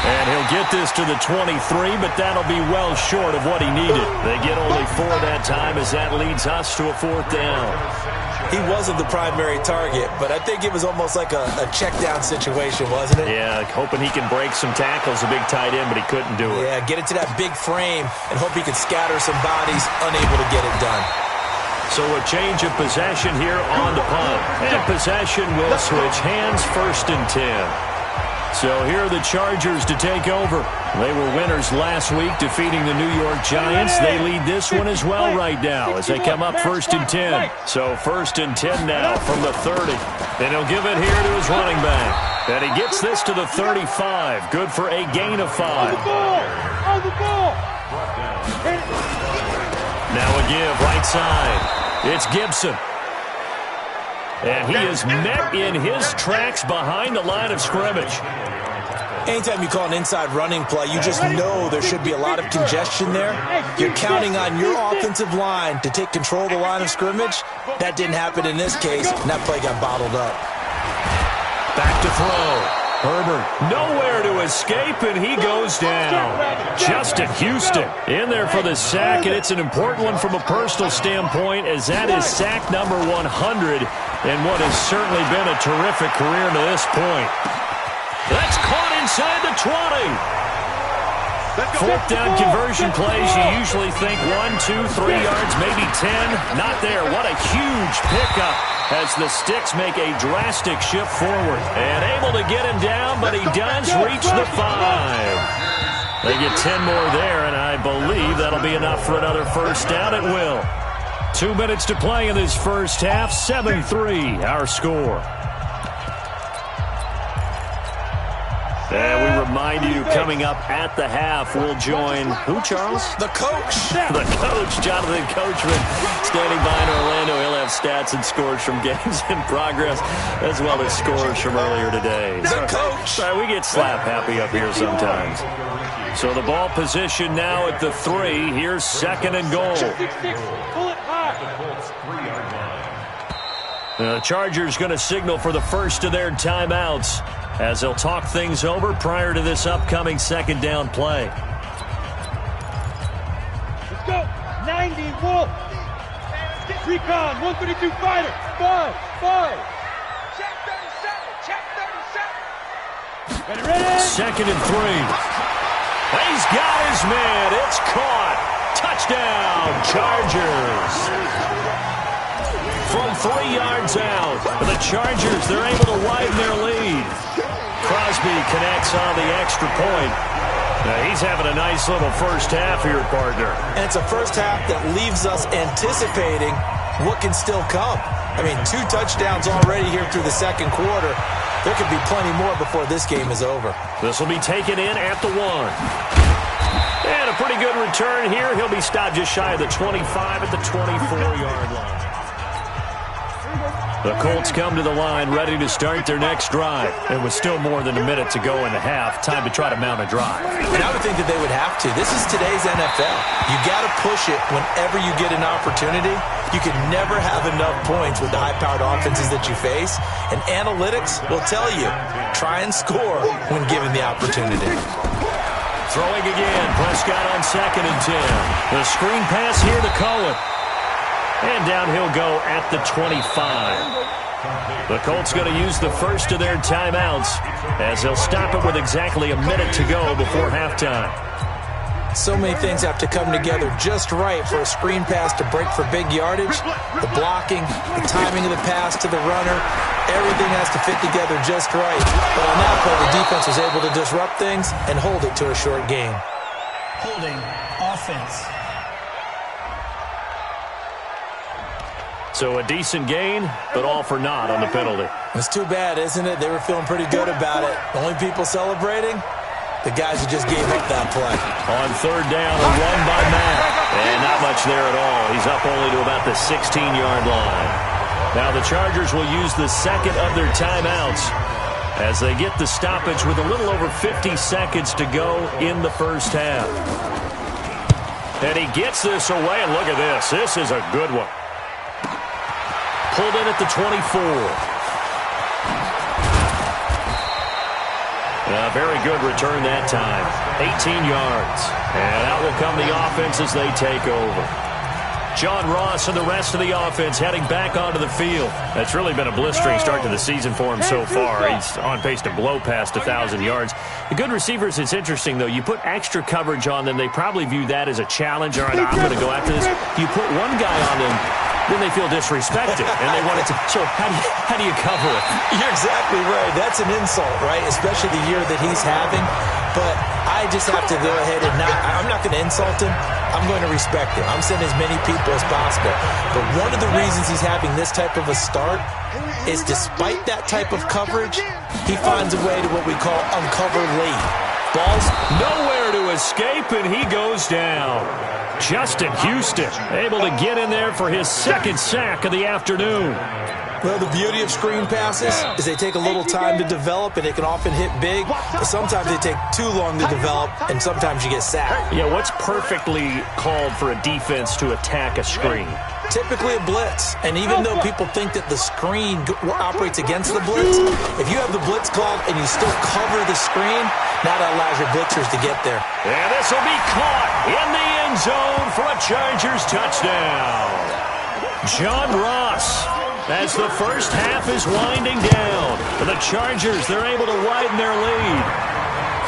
And he'll get this to the 23, but that'll be well short of what he needed. They get only 4 that time as that leads us to a 4th down. He wasn't the primary target, but I think it was almost like a check-down situation, wasn't it? Yeah, hoping he can break some tackles, a big tight end, but he couldn't do it. Yeah, get it to that big frame and hope he can scatter some bodies, unable to get it done. So a change of possession here on the punt. And possession will switch hands, 1st and 10. So here are the Chargers to take over. They were winners last week, defeating the New York Giants. They lead this one as well right now as they come up 1st and 10. So 1st and 10 now from the 30. And he'll give it here to his running back. And he gets this to the 35. Good for a gain of 5. On the ball! Now a give right side. It's Gibson. And he is met in his tracks behind the line of scrimmage. Anytime you call an inside running play, you just know there should be a lot of congestion there. You're counting on your offensive line to take control of the line of scrimmage. That didn't happen in this case, and that play got bottled up. Back to throw. Herbert nowhere to escape, and he goes down. Justin Houston in there for the sack, and it's an important one from a personal standpoint, as that is sack number 100 in what has certainly been a terrific career to this point. That's caught inside the 20. 4th down conversion plays, you usually think 1, 2, 3 yards, maybe 10. Not there. What a huge pickup as the Sticks make a drastic shift forward. And able to get him down, but he does reach the 5. They get 10 more there, and I believe that'll be enough for another 1st down. It will. 2 minutes to play in this first half. 7-3, our score. And we remind you, coming up at the half, we'll join who, Charles? The coach. The coach, Jonathan Coachman, standing by in Orlando. He'll have stats and scores from games in progress, as well as scores from earlier today. The coach. Sorry, we get slap happy up here sometimes. So the ball position now at the 3. Here's 2nd and goal. The Chargers going to signal for the first of their timeouts, as they'll talk things over prior to this upcoming 2nd down play. Let's go. 90 Wolf. Recon 132 fighter. 5. 2nd and 3. He's got his man. It's caught. Touchdown, Chargers. From 3 yards out, the Chargers, they're able to widen their lead. Crosby connects on the extra point. Now, he's having a nice little first half here, partner. And it's a first half that leaves us anticipating what can still come. I mean, 2 touchdowns already here through the second quarter. There could be plenty more before this game is over. This will be taken in at the 1. And a pretty good return here. He'll be stopped just shy of the 25 at the 24-yard line. The Colts come to the line ready to start their next drive. It was still more than a minute to go in the half. Time to try to mount a drive. And I would think that they would have to. This is today's NFL. You got to push it whenever you get an opportunity. You can never have enough points with the high-powered offenses that you face. And analytics will tell you, try and score when given the opportunity. Throwing again, Prescott on 2nd and 10. The screen pass here to Cohen. And down he'll go at the 25. The Colts going to use the first of their timeouts as they'll stop it with exactly a minute to go before halftime. So many things have to come together just right for a screen pass to break for big yardage. The blocking, the timing of the pass to the runner, everything has to fit together just right. But on that play, the defense was able to disrupt things and hold it to a short game. Holding offense. So a decent gain, but all for naught on the penalty. It's too bad, isn't it? They were feeling pretty good about it. The only people celebrating, the guys who just gave up that play. On 3rd down, a run by Matt. And not much there at all. He's up only to about the 16-yard line. Now the Chargers will use the second of their timeouts as they get the stoppage with a little over 50 seconds to go in the first half. And he gets this away, and look at this. This is a good one. Pulled in at the 24. A very good return that time. 18 yards. And out will come the offense as they take over. John Ross and the rest of the offense heading back onto the field. That's really been a blistering start to the season for him so far. He's on pace to blow past 1,000 yards. The good receivers, it's interesting, though. You put extra coverage on them, they probably view that as a challenge. All right, I'm going to go after this. You put one guy on them, then they feel disrespected, and they want it to. So how do you cover it? You're exactly right. That's an insult, right? Especially the year that he's having. But I just have to go ahead and I'm not going to insult him. I'm going to respect him. I'm sending as many people as possible. But one of the reasons he's having this type of a start is despite that type of coverage, he finds a way to what we call uncover late. Ball's nowhere to escape, and he goes down. Justin Houston able to get in there for his 2nd sack of the afternoon. Well, the beauty of screen passes is they take a little time to develop, and they can often hit big, but sometimes they take too long to develop, and sometimes you get sacked. Yeah, what's perfectly called for a defense to attack a screen? Typically a blitz, and even though people think that the screen operates against the blitz, if you have the blitz called and you still cover the screen, now that allows your blitzers to get there. And this will be caught in the end zone for a Chargers touchdown. John Ross, as the first half is winding down. For the Chargers, they're able to widen their lead.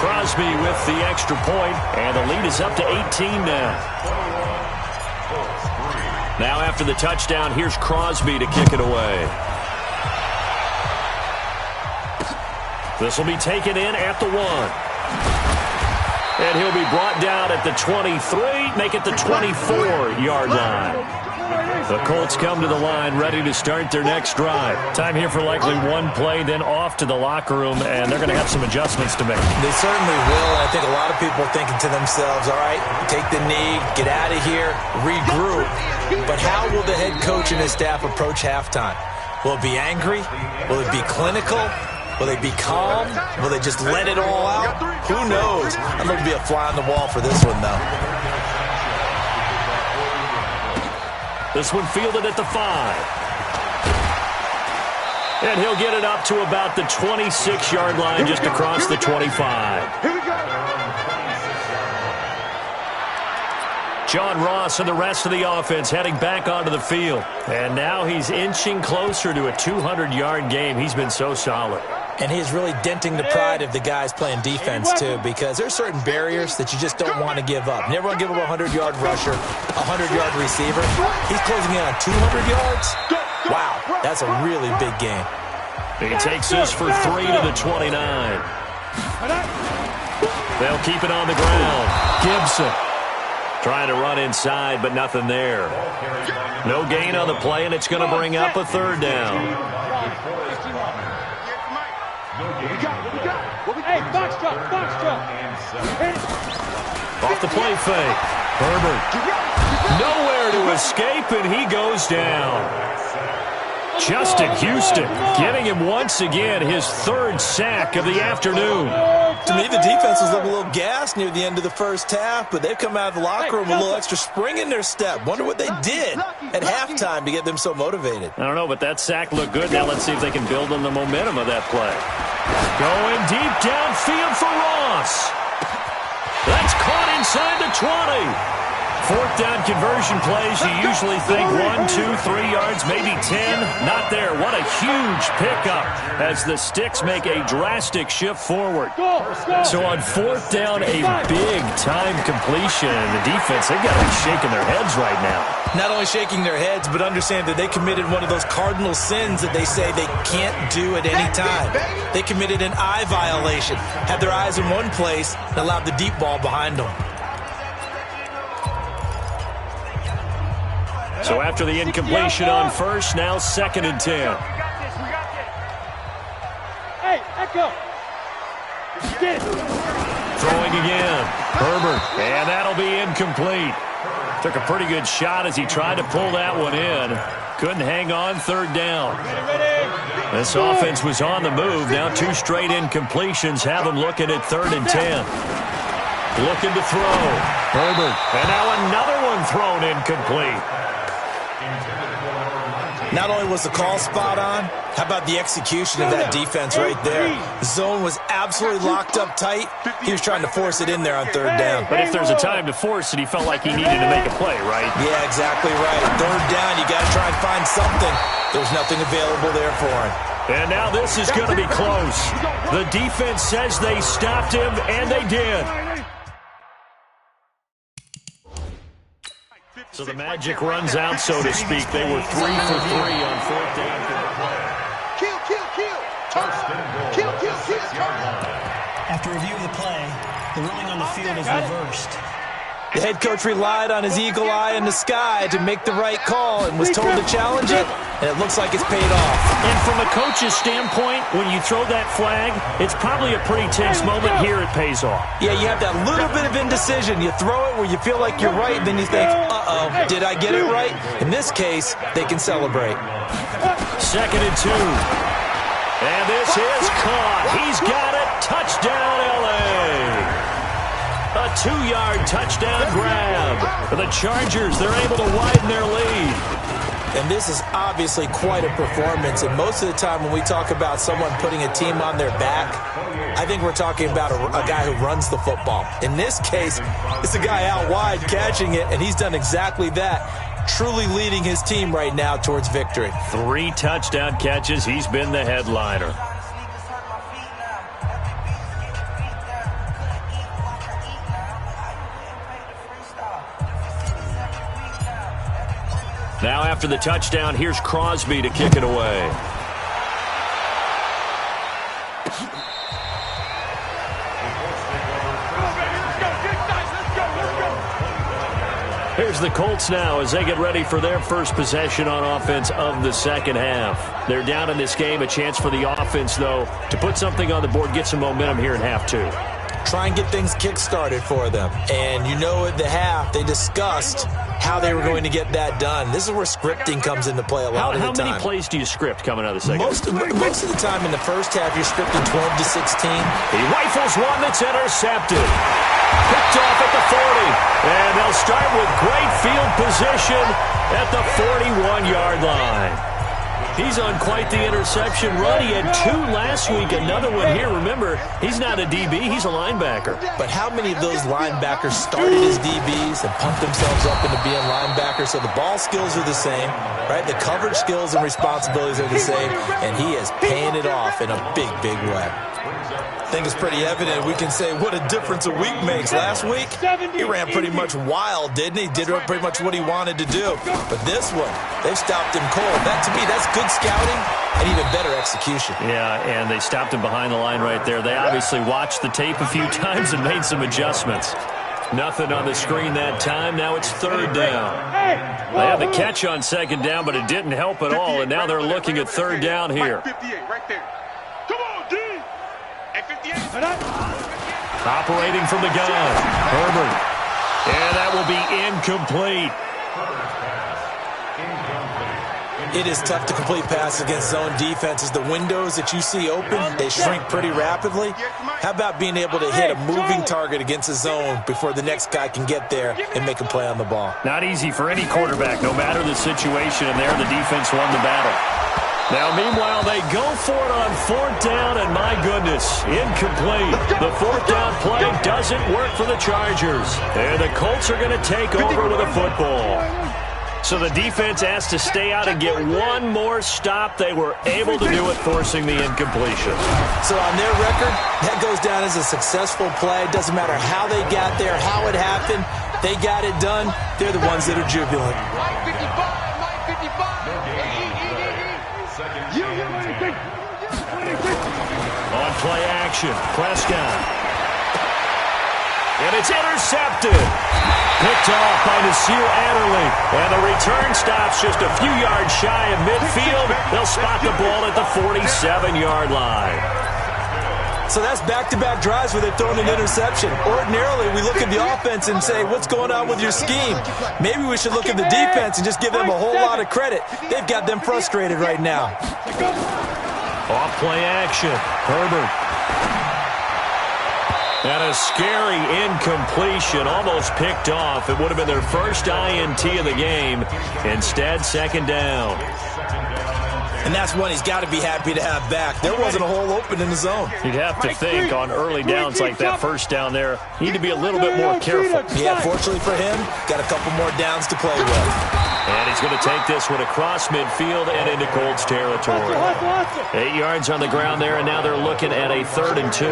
Crosby with the extra point, and the lead is up to 18 now. Now after the touchdown, here's Crosby to kick it away. This will be taken in at the 1. And he'll be brought down at the 23, make it the 24-yard line. The Colts come to the line ready to start their next drive. Time here for likely one play, then off to the locker room, and they're going to have some adjustments to make. They certainly will, and I think a lot of people are thinking to themselves, all right, take the knee, get out of here, regroup. But how will the head coach and his staff approach halftime? Will it be angry? Will it be clinical? Will they be calm? Will they just let it all out? Who knows? I'm going to be a fly on the wall for this one, though. This one fielded at the 5. And he'll get it up to about the 26-yard line, just across the 25. Here we go. John Ross and the rest of the offense heading back onto the field. And now he's inching closer to a 200-yard game. He's been so solid. And he is really denting the pride of the guys playing defense, too, because there's certain barriers that you just don't want to give up. Never want to give up a 100-yard rusher, a 100-yard receiver. He's closing in on 200 yards. Wow, that's a really big game. He takes this for 3 to the 29. They'll keep it on the ground. Gibson trying to run inside, but nothing there. No gain on the play, and it's going to bring up a third down. Hey, box truck. Off the play fake. Herbert. Nowhere to escape, and he goes down. Justin Houston getting him once again his third sack of the afternonoon. To me, the defense was looking a little gassed near the end of the first half, but they've come out of the locker room with a little extra spring in their step. Wonder what they did at halftime to get them so motivated. I don't know, but that sack looked good. Now let's see if they can build on the momentum of that play. Going deep downfield for Ross. That's caught inside the 20. Fourth down conversion plays, you usually think 1, 2, 3 yards, maybe 10. Not there. What a huge pickup as the Sticks make a drastic shift forward. So on fourth down, a big-time completion. And the defense, they've got to be shaking their heads right now. Not only shaking their heads, but understand that they committed one of those cardinal sins that they say they can't do at any time. They committed an eye violation, had their eyes in one place, and allowed the deep ball behind them. So after the incompletion on first, now 2nd and 10. Hey, Echo. Throwing again. Herbert. And that'll be incomplete. Took a pretty good shot as he tried to pull that one in. Couldn't hang on, third down. This offense was on the move. Now 2 straight incompletions have them looking at 3rd and 10. Looking to throw. Herbert. And now another one thrown incomplete. Not only was the call spot on, how about the execution of that defense right there? The zone was absolutely locked up tight. He was trying to force it in there on 3rd down. But if there's a time to force it, he felt like he needed to make a play, right? Yeah, exactly right. 3rd down, you got to try and find something. There's nothing available there for him. And now this is going to be close. The defense says they stopped him, and they did. So the magic runs out, so to speak. They were 3 for 3 on 4th down. Kill. After review of the play, the ruling on the field is reversed. The head coach relied on his eagle eye in the sky to make the right call and was told to challenge it, and it looks like it's paid off. And from a coach's standpoint, when you throw that flag, it's probably a pretty tense moment. Here it pays off. Yeah, you have that little bit of indecision. You throw it where you feel like you're right, then you think, uh-oh, did I get it right? In this case, they can celebrate. 2nd and 2. And this is caught. He's got it. Touchdown, L.A. A 2-yard touchdown grab. For the Chargers, they're able to widen their lead. And this is obviously quite a performance. And most of the time when we talk about someone putting a team on their back, I think we're talking about a guy who runs the football. In this case, it's a guy out wide catching it, and he's done exactly that, truly leading his team right now towards victory. 3 touchdown catches. He's been the headliner. Now after the touchdown, here's Crosby to kick it away. Here's the Colts now as they get ready for their first possession on offense of the second half. They're down in this game. A chance for the offense, though, to put something on the board, get some momentum here in half 2. Try and get things kick-started for them. And you know at the half, they discussed how they were going to get that done. This is where scripting comes into play a lot of the time. How many plays do you script coming out of the second? Most of the time in the first half, you're scripting 12 to 16. He rifles one that's intercepted. Picked off at the 40. And they'll start with great field position at the 41-yard line. He's on quite the interception run. He had 2 last week, another one here. Remember, he's not a DB, he's a linebacker. But how many of those linebackers started as DBs and pumped themselves up into being linebackers? So the ball skills are the same, right? The coverage skills and responsibilities are the same, and he is paying it off in a big, big way. I think it's pretty evident. We can say what a difference a week makes. Last week, he ran pretty much wild, didn't he? Did pretty much what he wanted to do. But this one, they've stopped him cold. That, to me, that's good scouting and even better execution. Yeah, and they stopped him behind the line right there. They obviously watched the tape a few times and made some adjustments. Nothing on the screen that time. Now it's 3rd down. They had the catch on 2nd down, but it didn't help at all, and now they're looking at 3rd down here. Operating from the gun, Herbert. And that will be incomplete. It is tough to complete passes against zone defenses. The windows that you see open, they shrink pretty rapidly. How about being able to hit a moving target against a zone before the next guy can get there and make a play on the ball? Not easy for any quarterback, no matter the situation, and there the defense won the battle. Now, meanwhile, they go for it on 4th down, and my goodness, incomplete. The 4th down play doesn't work for the Chargers. And the Colts are going to take over with a football. So the defense has to stay out and get one more stop. They were able to do it, forcing the incompletion. So on their record, that goes down as a successful play. Doesn't matter how they got there, how it happened. They got it done. They're the ones that are jubilant. On play action, Prescott. And it's intercepted. Picked off by Nasir Adderley. And the return stops just a few yards shy of midfield. They'll spot the ball at the 47-yard line. So that's back-to-back drives where they've thrown an interception. Ordinarily, we look at the offense and say, what's going on with your scheme? Maybe we should look at the defense and just give them a whole lot of credit. They've got them frustrated right now. Off play action, Herbert. And a scary incompletion, almost picked off. It would have been their first INT of the game. Instead, 2nd down. And that's one he's got to be happy to have back. There wasn't a hole open in the zone. You'd have to think on early downs like that 1st down there, you need to be a little bit more careful. Yeah, fortunately for him, got a couple more downs to play with. And he's going to take this one across midfield and into Colts territory. 8 yards on the ground there, and now they're looking at a 3rd and 2.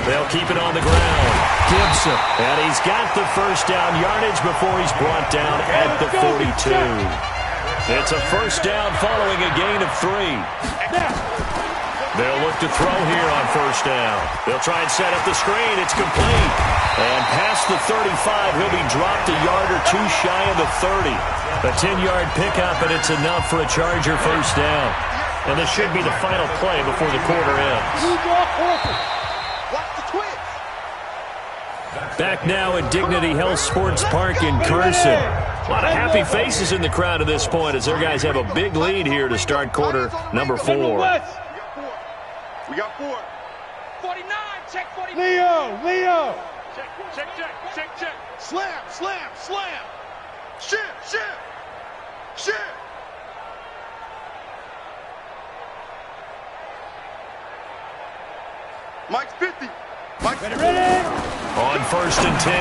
They'll keep it on the ground. Gibson. And he's got the 1st down yardage before he's brought down at the 42. It's a 1st down following a gain of 3. They'll look to throw here on 1st down. They'll try and set up the screen. It's complete. And past the 35, he'll be dropped a yard or 2 shy of the 30. A 10-yard pickup, and it's enough for a Charger 1st down. And this should be the final play before the quarter ends. Back now at Dignity Health Sports Park in Carson. A lot of happy faces in the crowd at this point as their guys have a big lead here to start quarter number 4. We got 4. 49, check 49. Leo. Check. Slam. Shit. Mike's 50. Ready. On 1st and 10,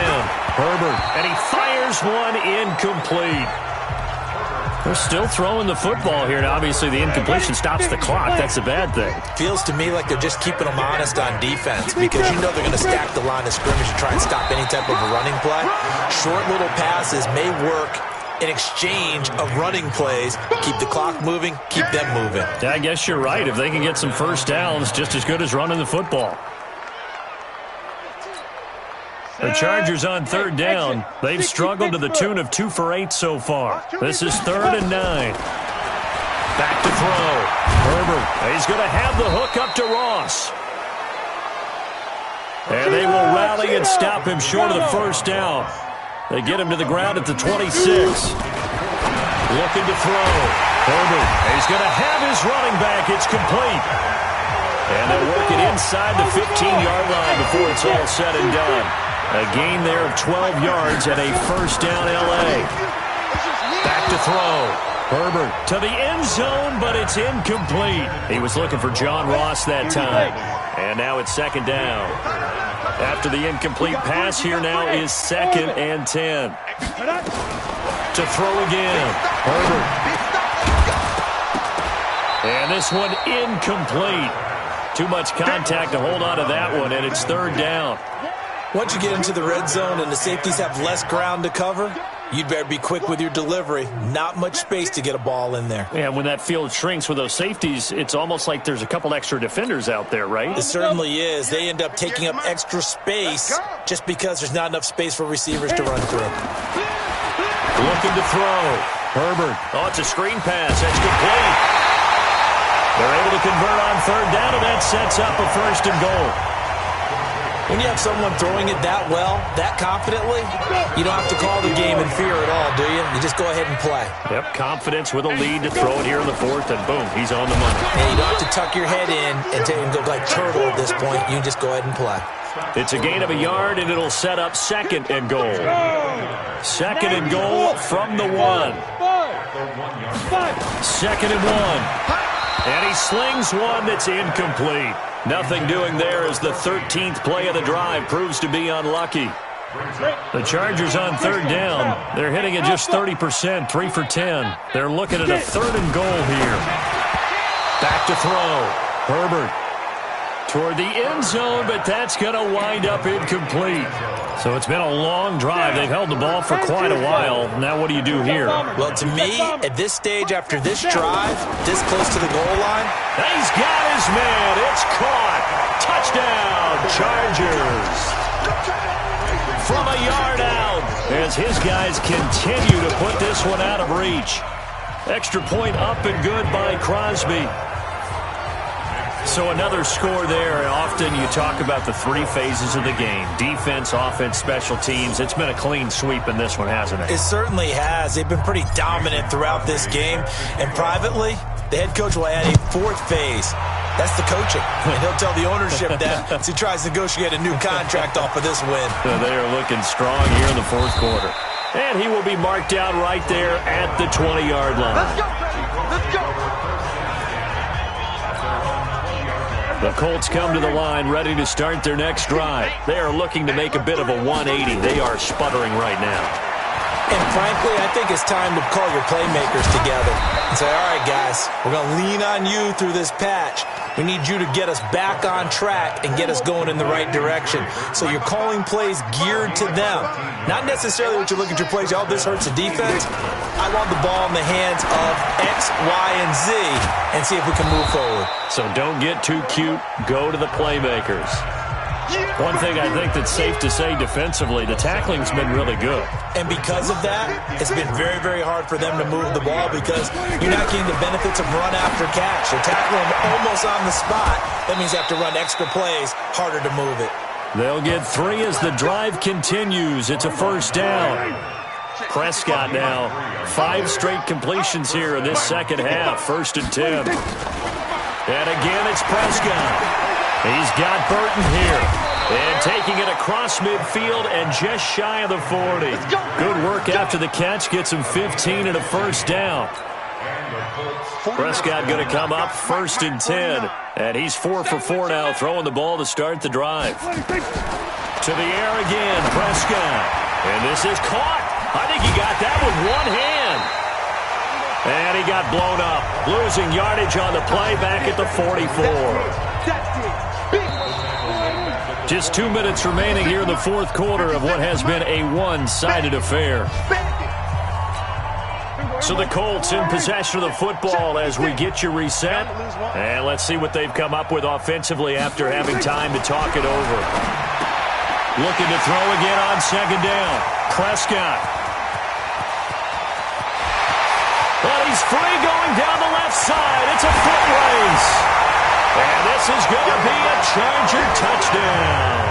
Herbert, and he fires one incomplete. They're still throwing the football here, and obviously the incompletion stops the clock. That's a bad thing. Feels to me like they're just keeping them honest on defense because you know they're going to stack the line of scrimmage and try and stop any type of a running play. Short little passes may work in exchange of running plays. Keep the clock moving, keep them moving. Yeah, I guess you're right. If they can get some 1st downs, just as good as running the football. The Chargers on 3rd down. They've struggled to the tune of 2 for 8 so far. This is 3rd and 9. Back to throw. Herbert. He's going to have the hook up to Ross. And they will rally and stop him short of the 1st down. They get him to the ground at the 26. Looking to throw. Herbert. He's going to have his running back. It's complete. And they'll work it inside the 15-yard line before it's all said and done. A gain there of 12 yards and a 1st down L.A. Back to throw. Herbert to the end zone, but it's incomplete. He was looking for John Ross that time. And now it's second down. After the incomplete pass, here now is 2nd and 10. To throw again. Herbert. And this one incomplete. Too much contact to hold on to that one, and it's 3rd down. Once you get into the red zone and the safeties have less ground to cover, you'd better be quick with your delivery. Not much space to get a ball in there. Yeah, when that field shrinks with those safeties, it's almost like there's a couple extra defenders out there, right? It certainly is. They end up taking up extra space just because there's not enough space for receivers to run through. Looking to throw. Herbert. Oh, it's a screen pass. That's complete. They're able to convert on 3rd down, and that sets up a 1st and goal. When you have someone throwing it that well, that confidently, you don't have to call the game in fear at all, do you? You just go ahead and play. Yep, confidence with a lead to throw it here in the 4th, and boom, he's on the money. And you don't have to tuck your head in and go like turtle at this point. You just go ahead and play. It's a gain of a yard, and it'll set up 2nd and goal. 2nd and goal from the 1. 2nd and 1. And he slings one that's incomplete. Nothing doing there as the 13th play of the drive proves to be unlucky. The Chargers on 3rd down. They're hitting at just 30%, 3 for 10. They're looking at a 3rd and goal here. Back to throw. Herbert toward the end zone, but that's going to wind up incomplete. So it's been a long drive. They've held the ball for quite a while. Now what do you do here? Well, to me, at this stage, after this drive, this close to the goal line, he's got his man. It's caught. Touchdown, Chargers. From a yard out, as his guys continue to put this one out of reach. Extra point up and good by Crosby. So another score there. Often you talk about the 3 phases of the game. Defense, offense, special teams. It's been a clean sweep in this one, hasn't it? It certainly has. They've been pretty dominant throughout this game. And privately, the head coach will add a 4th phase. That's the coaching. And he'll tell the ownership that as he tries to negotiate a new contract off of this win. They are looking strong here in the 4th quarter. And he will be marked down right there at the 20-yard line. Let's go, baby. Let's go. The Colts come to the line ready to start their next drive. They are looking to make a bit of a 180. They are sputtering right now. And frankly, I think it's time to call your playmakers together and say, all right, guys, we're going to lean on you through this patch. We need you to get us back on track and get us going in the right direction. So you're calling plays geared to them. Not necessarily what you look at your plays, oh, this hurts the defense. I want the ball in the hands of X, Y, and Z and see if we can move forward. So don't get too cute. Go to the playmakers. One thing I think that's safe to say defensively, the tackling's been really good. And because of that, it's been very, very hard for them to move the ball because you're not getting the benefits of run after catch. They're tackling them almost on the spot. That means you have to run extra plays, harder to move it. They'll get 3 as the drive continues. It's a 1st down. Prescott now, 5 straight completions here in this second half. 1st and 10. And again, it's Prescott. He's got Burton here. And taking it across midfield and just shy of the 40. Good work after the catch. Gets him 15 and a 1st down. Prescott going to come up 1st and 10. And he's 4 for 4 now, throwing the ball to start the drive. To the air again, Prescott. And this is caught. I think he got that with one hand. And he got blown up. Losing yardage on the play back at the 44. Just 2 minutes remaining here in the 4th quarter of what has been a one-sided affair. So the Colts in possession of the football as we get you reset. And let's see what they've come up with offensively after having time to talk it over. Looking to throw again on 2nd down. Prescott. Well, he's free going down the left side. It's a foot race. And this is going to be a Charger touchdown.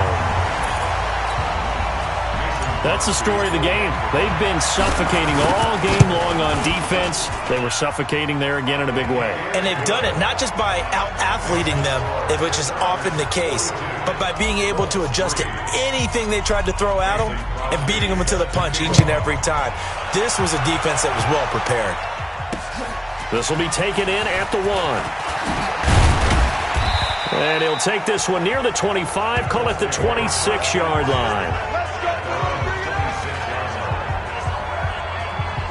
That's the story of the game. They've been suffocating all game long on defense. They were suffocating there again in a big way. And they've done it not just by out-athleting them, which is often the case, but by being able to adjust to anything they tried to throw at them and beating them to the punch each and every time. This was a defense that was well prepared. This will be taken in at the 1. And he'll take this one near the 25, call it the 26-yard line.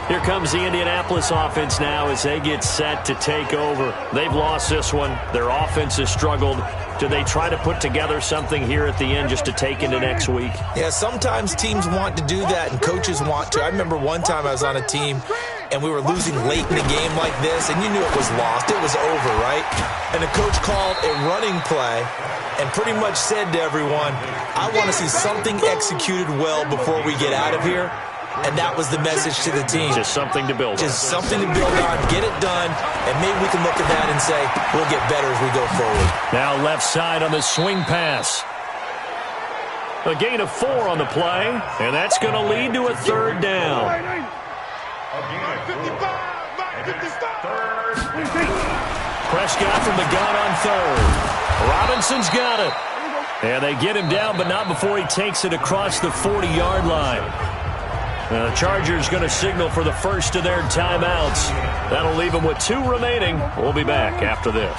Here comes the Indianapolis offense now as they get set to take over. They've lost this one. Their offense has struggled. Do they try to put together something here at the end just to take into next week? Yeah, sometimes teams want to do that and coaches want to. I remember one time I was on a team and we were losing late in the game like this, and you knew it was lost. It was over, right? And the coach called a running play and pretty much said to everyone, I want to see something executed well before we get out of here. And that was the message to the team. Just something to build on. Just something to build on, get it done, and maybe we can look at that and say, we'll get better as we go forward. Now left side on the swing pass. A gain of 4 on the play, and that's going to lead to a 3rd down. Prescott from the gun on 3rd. Robinson's got it. And they get him down, but not before he takes it across the 40-yard line. The Chargers going to signal for the first of their timeouts. That'll leave them with 2 remaining. We'll be back after this.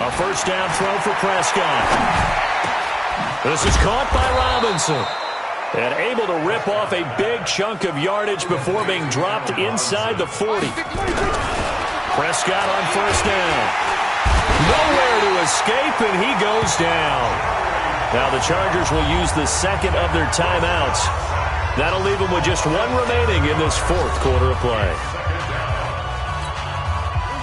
A first down throw for Prescott. This is caught by Robinson. And able to rip off a big chunk of yardage before being dropped inside the 40. Prescott on first down. Nowhere to escape, and he goes down. Now the Chargers will use the second of their timeouts. That'll leave them with just 1 remaining in this 4th quarter of play.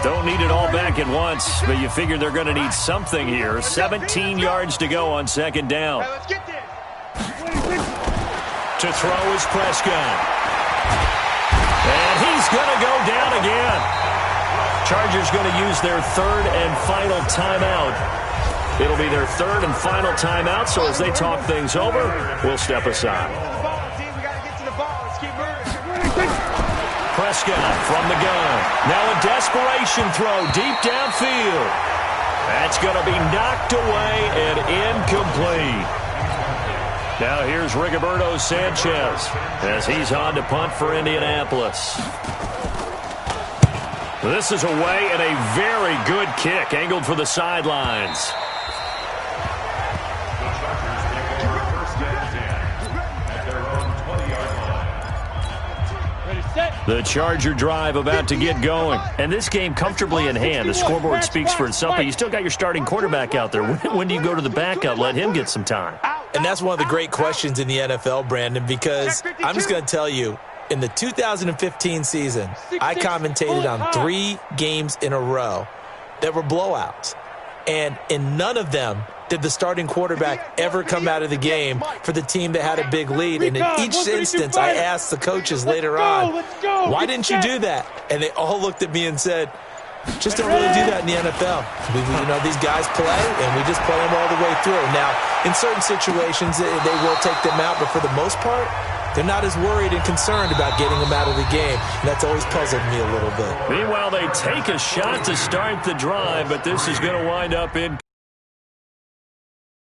Don't need it all back at once, but you figure they're going to need something here. 17 yards to go on 2nd down. To throw is Prescott. And he's going to go down again. Chargers going to use their 3rd and final timeout. It'll be their 3rd and final timeout, so as they talk things over, we'll step aside. Prescott from the gun. Now a desperation throw deep downfield. That's going to be knocked away and incomplete. Now here's Rigoberto Sanchez as he's on to punt for Indianapolis. This is away and a very good kick angled for the sidelines. The Charger drive about to get going. And this game comfortably in hand. The scoreboard speaks for itself, but you still got your starting quarterback out there. When do you go to the backup? Let him get some time. And that's one of the great questions in the NFL, Brandon, because I'm just going to tell you, in the 2015 season, I commentated on 3 games in a row that were blowouts. And in none of them did the starting quarterback ever come out of the game for the team that had a big lead. And in each instance, I asked the coaches later on, why didn't you do that? And they all looked at me and said, just don't really do that in the NFL. These guys play, and we just play them all the way through. Now, in certain situations, they will take them out, but for the most part, they're not as worried and concerned about getting them out of the game. And that's always puzzled me a little bit. Meanwhile, they take a shot to start the drive, but this is going to wind up in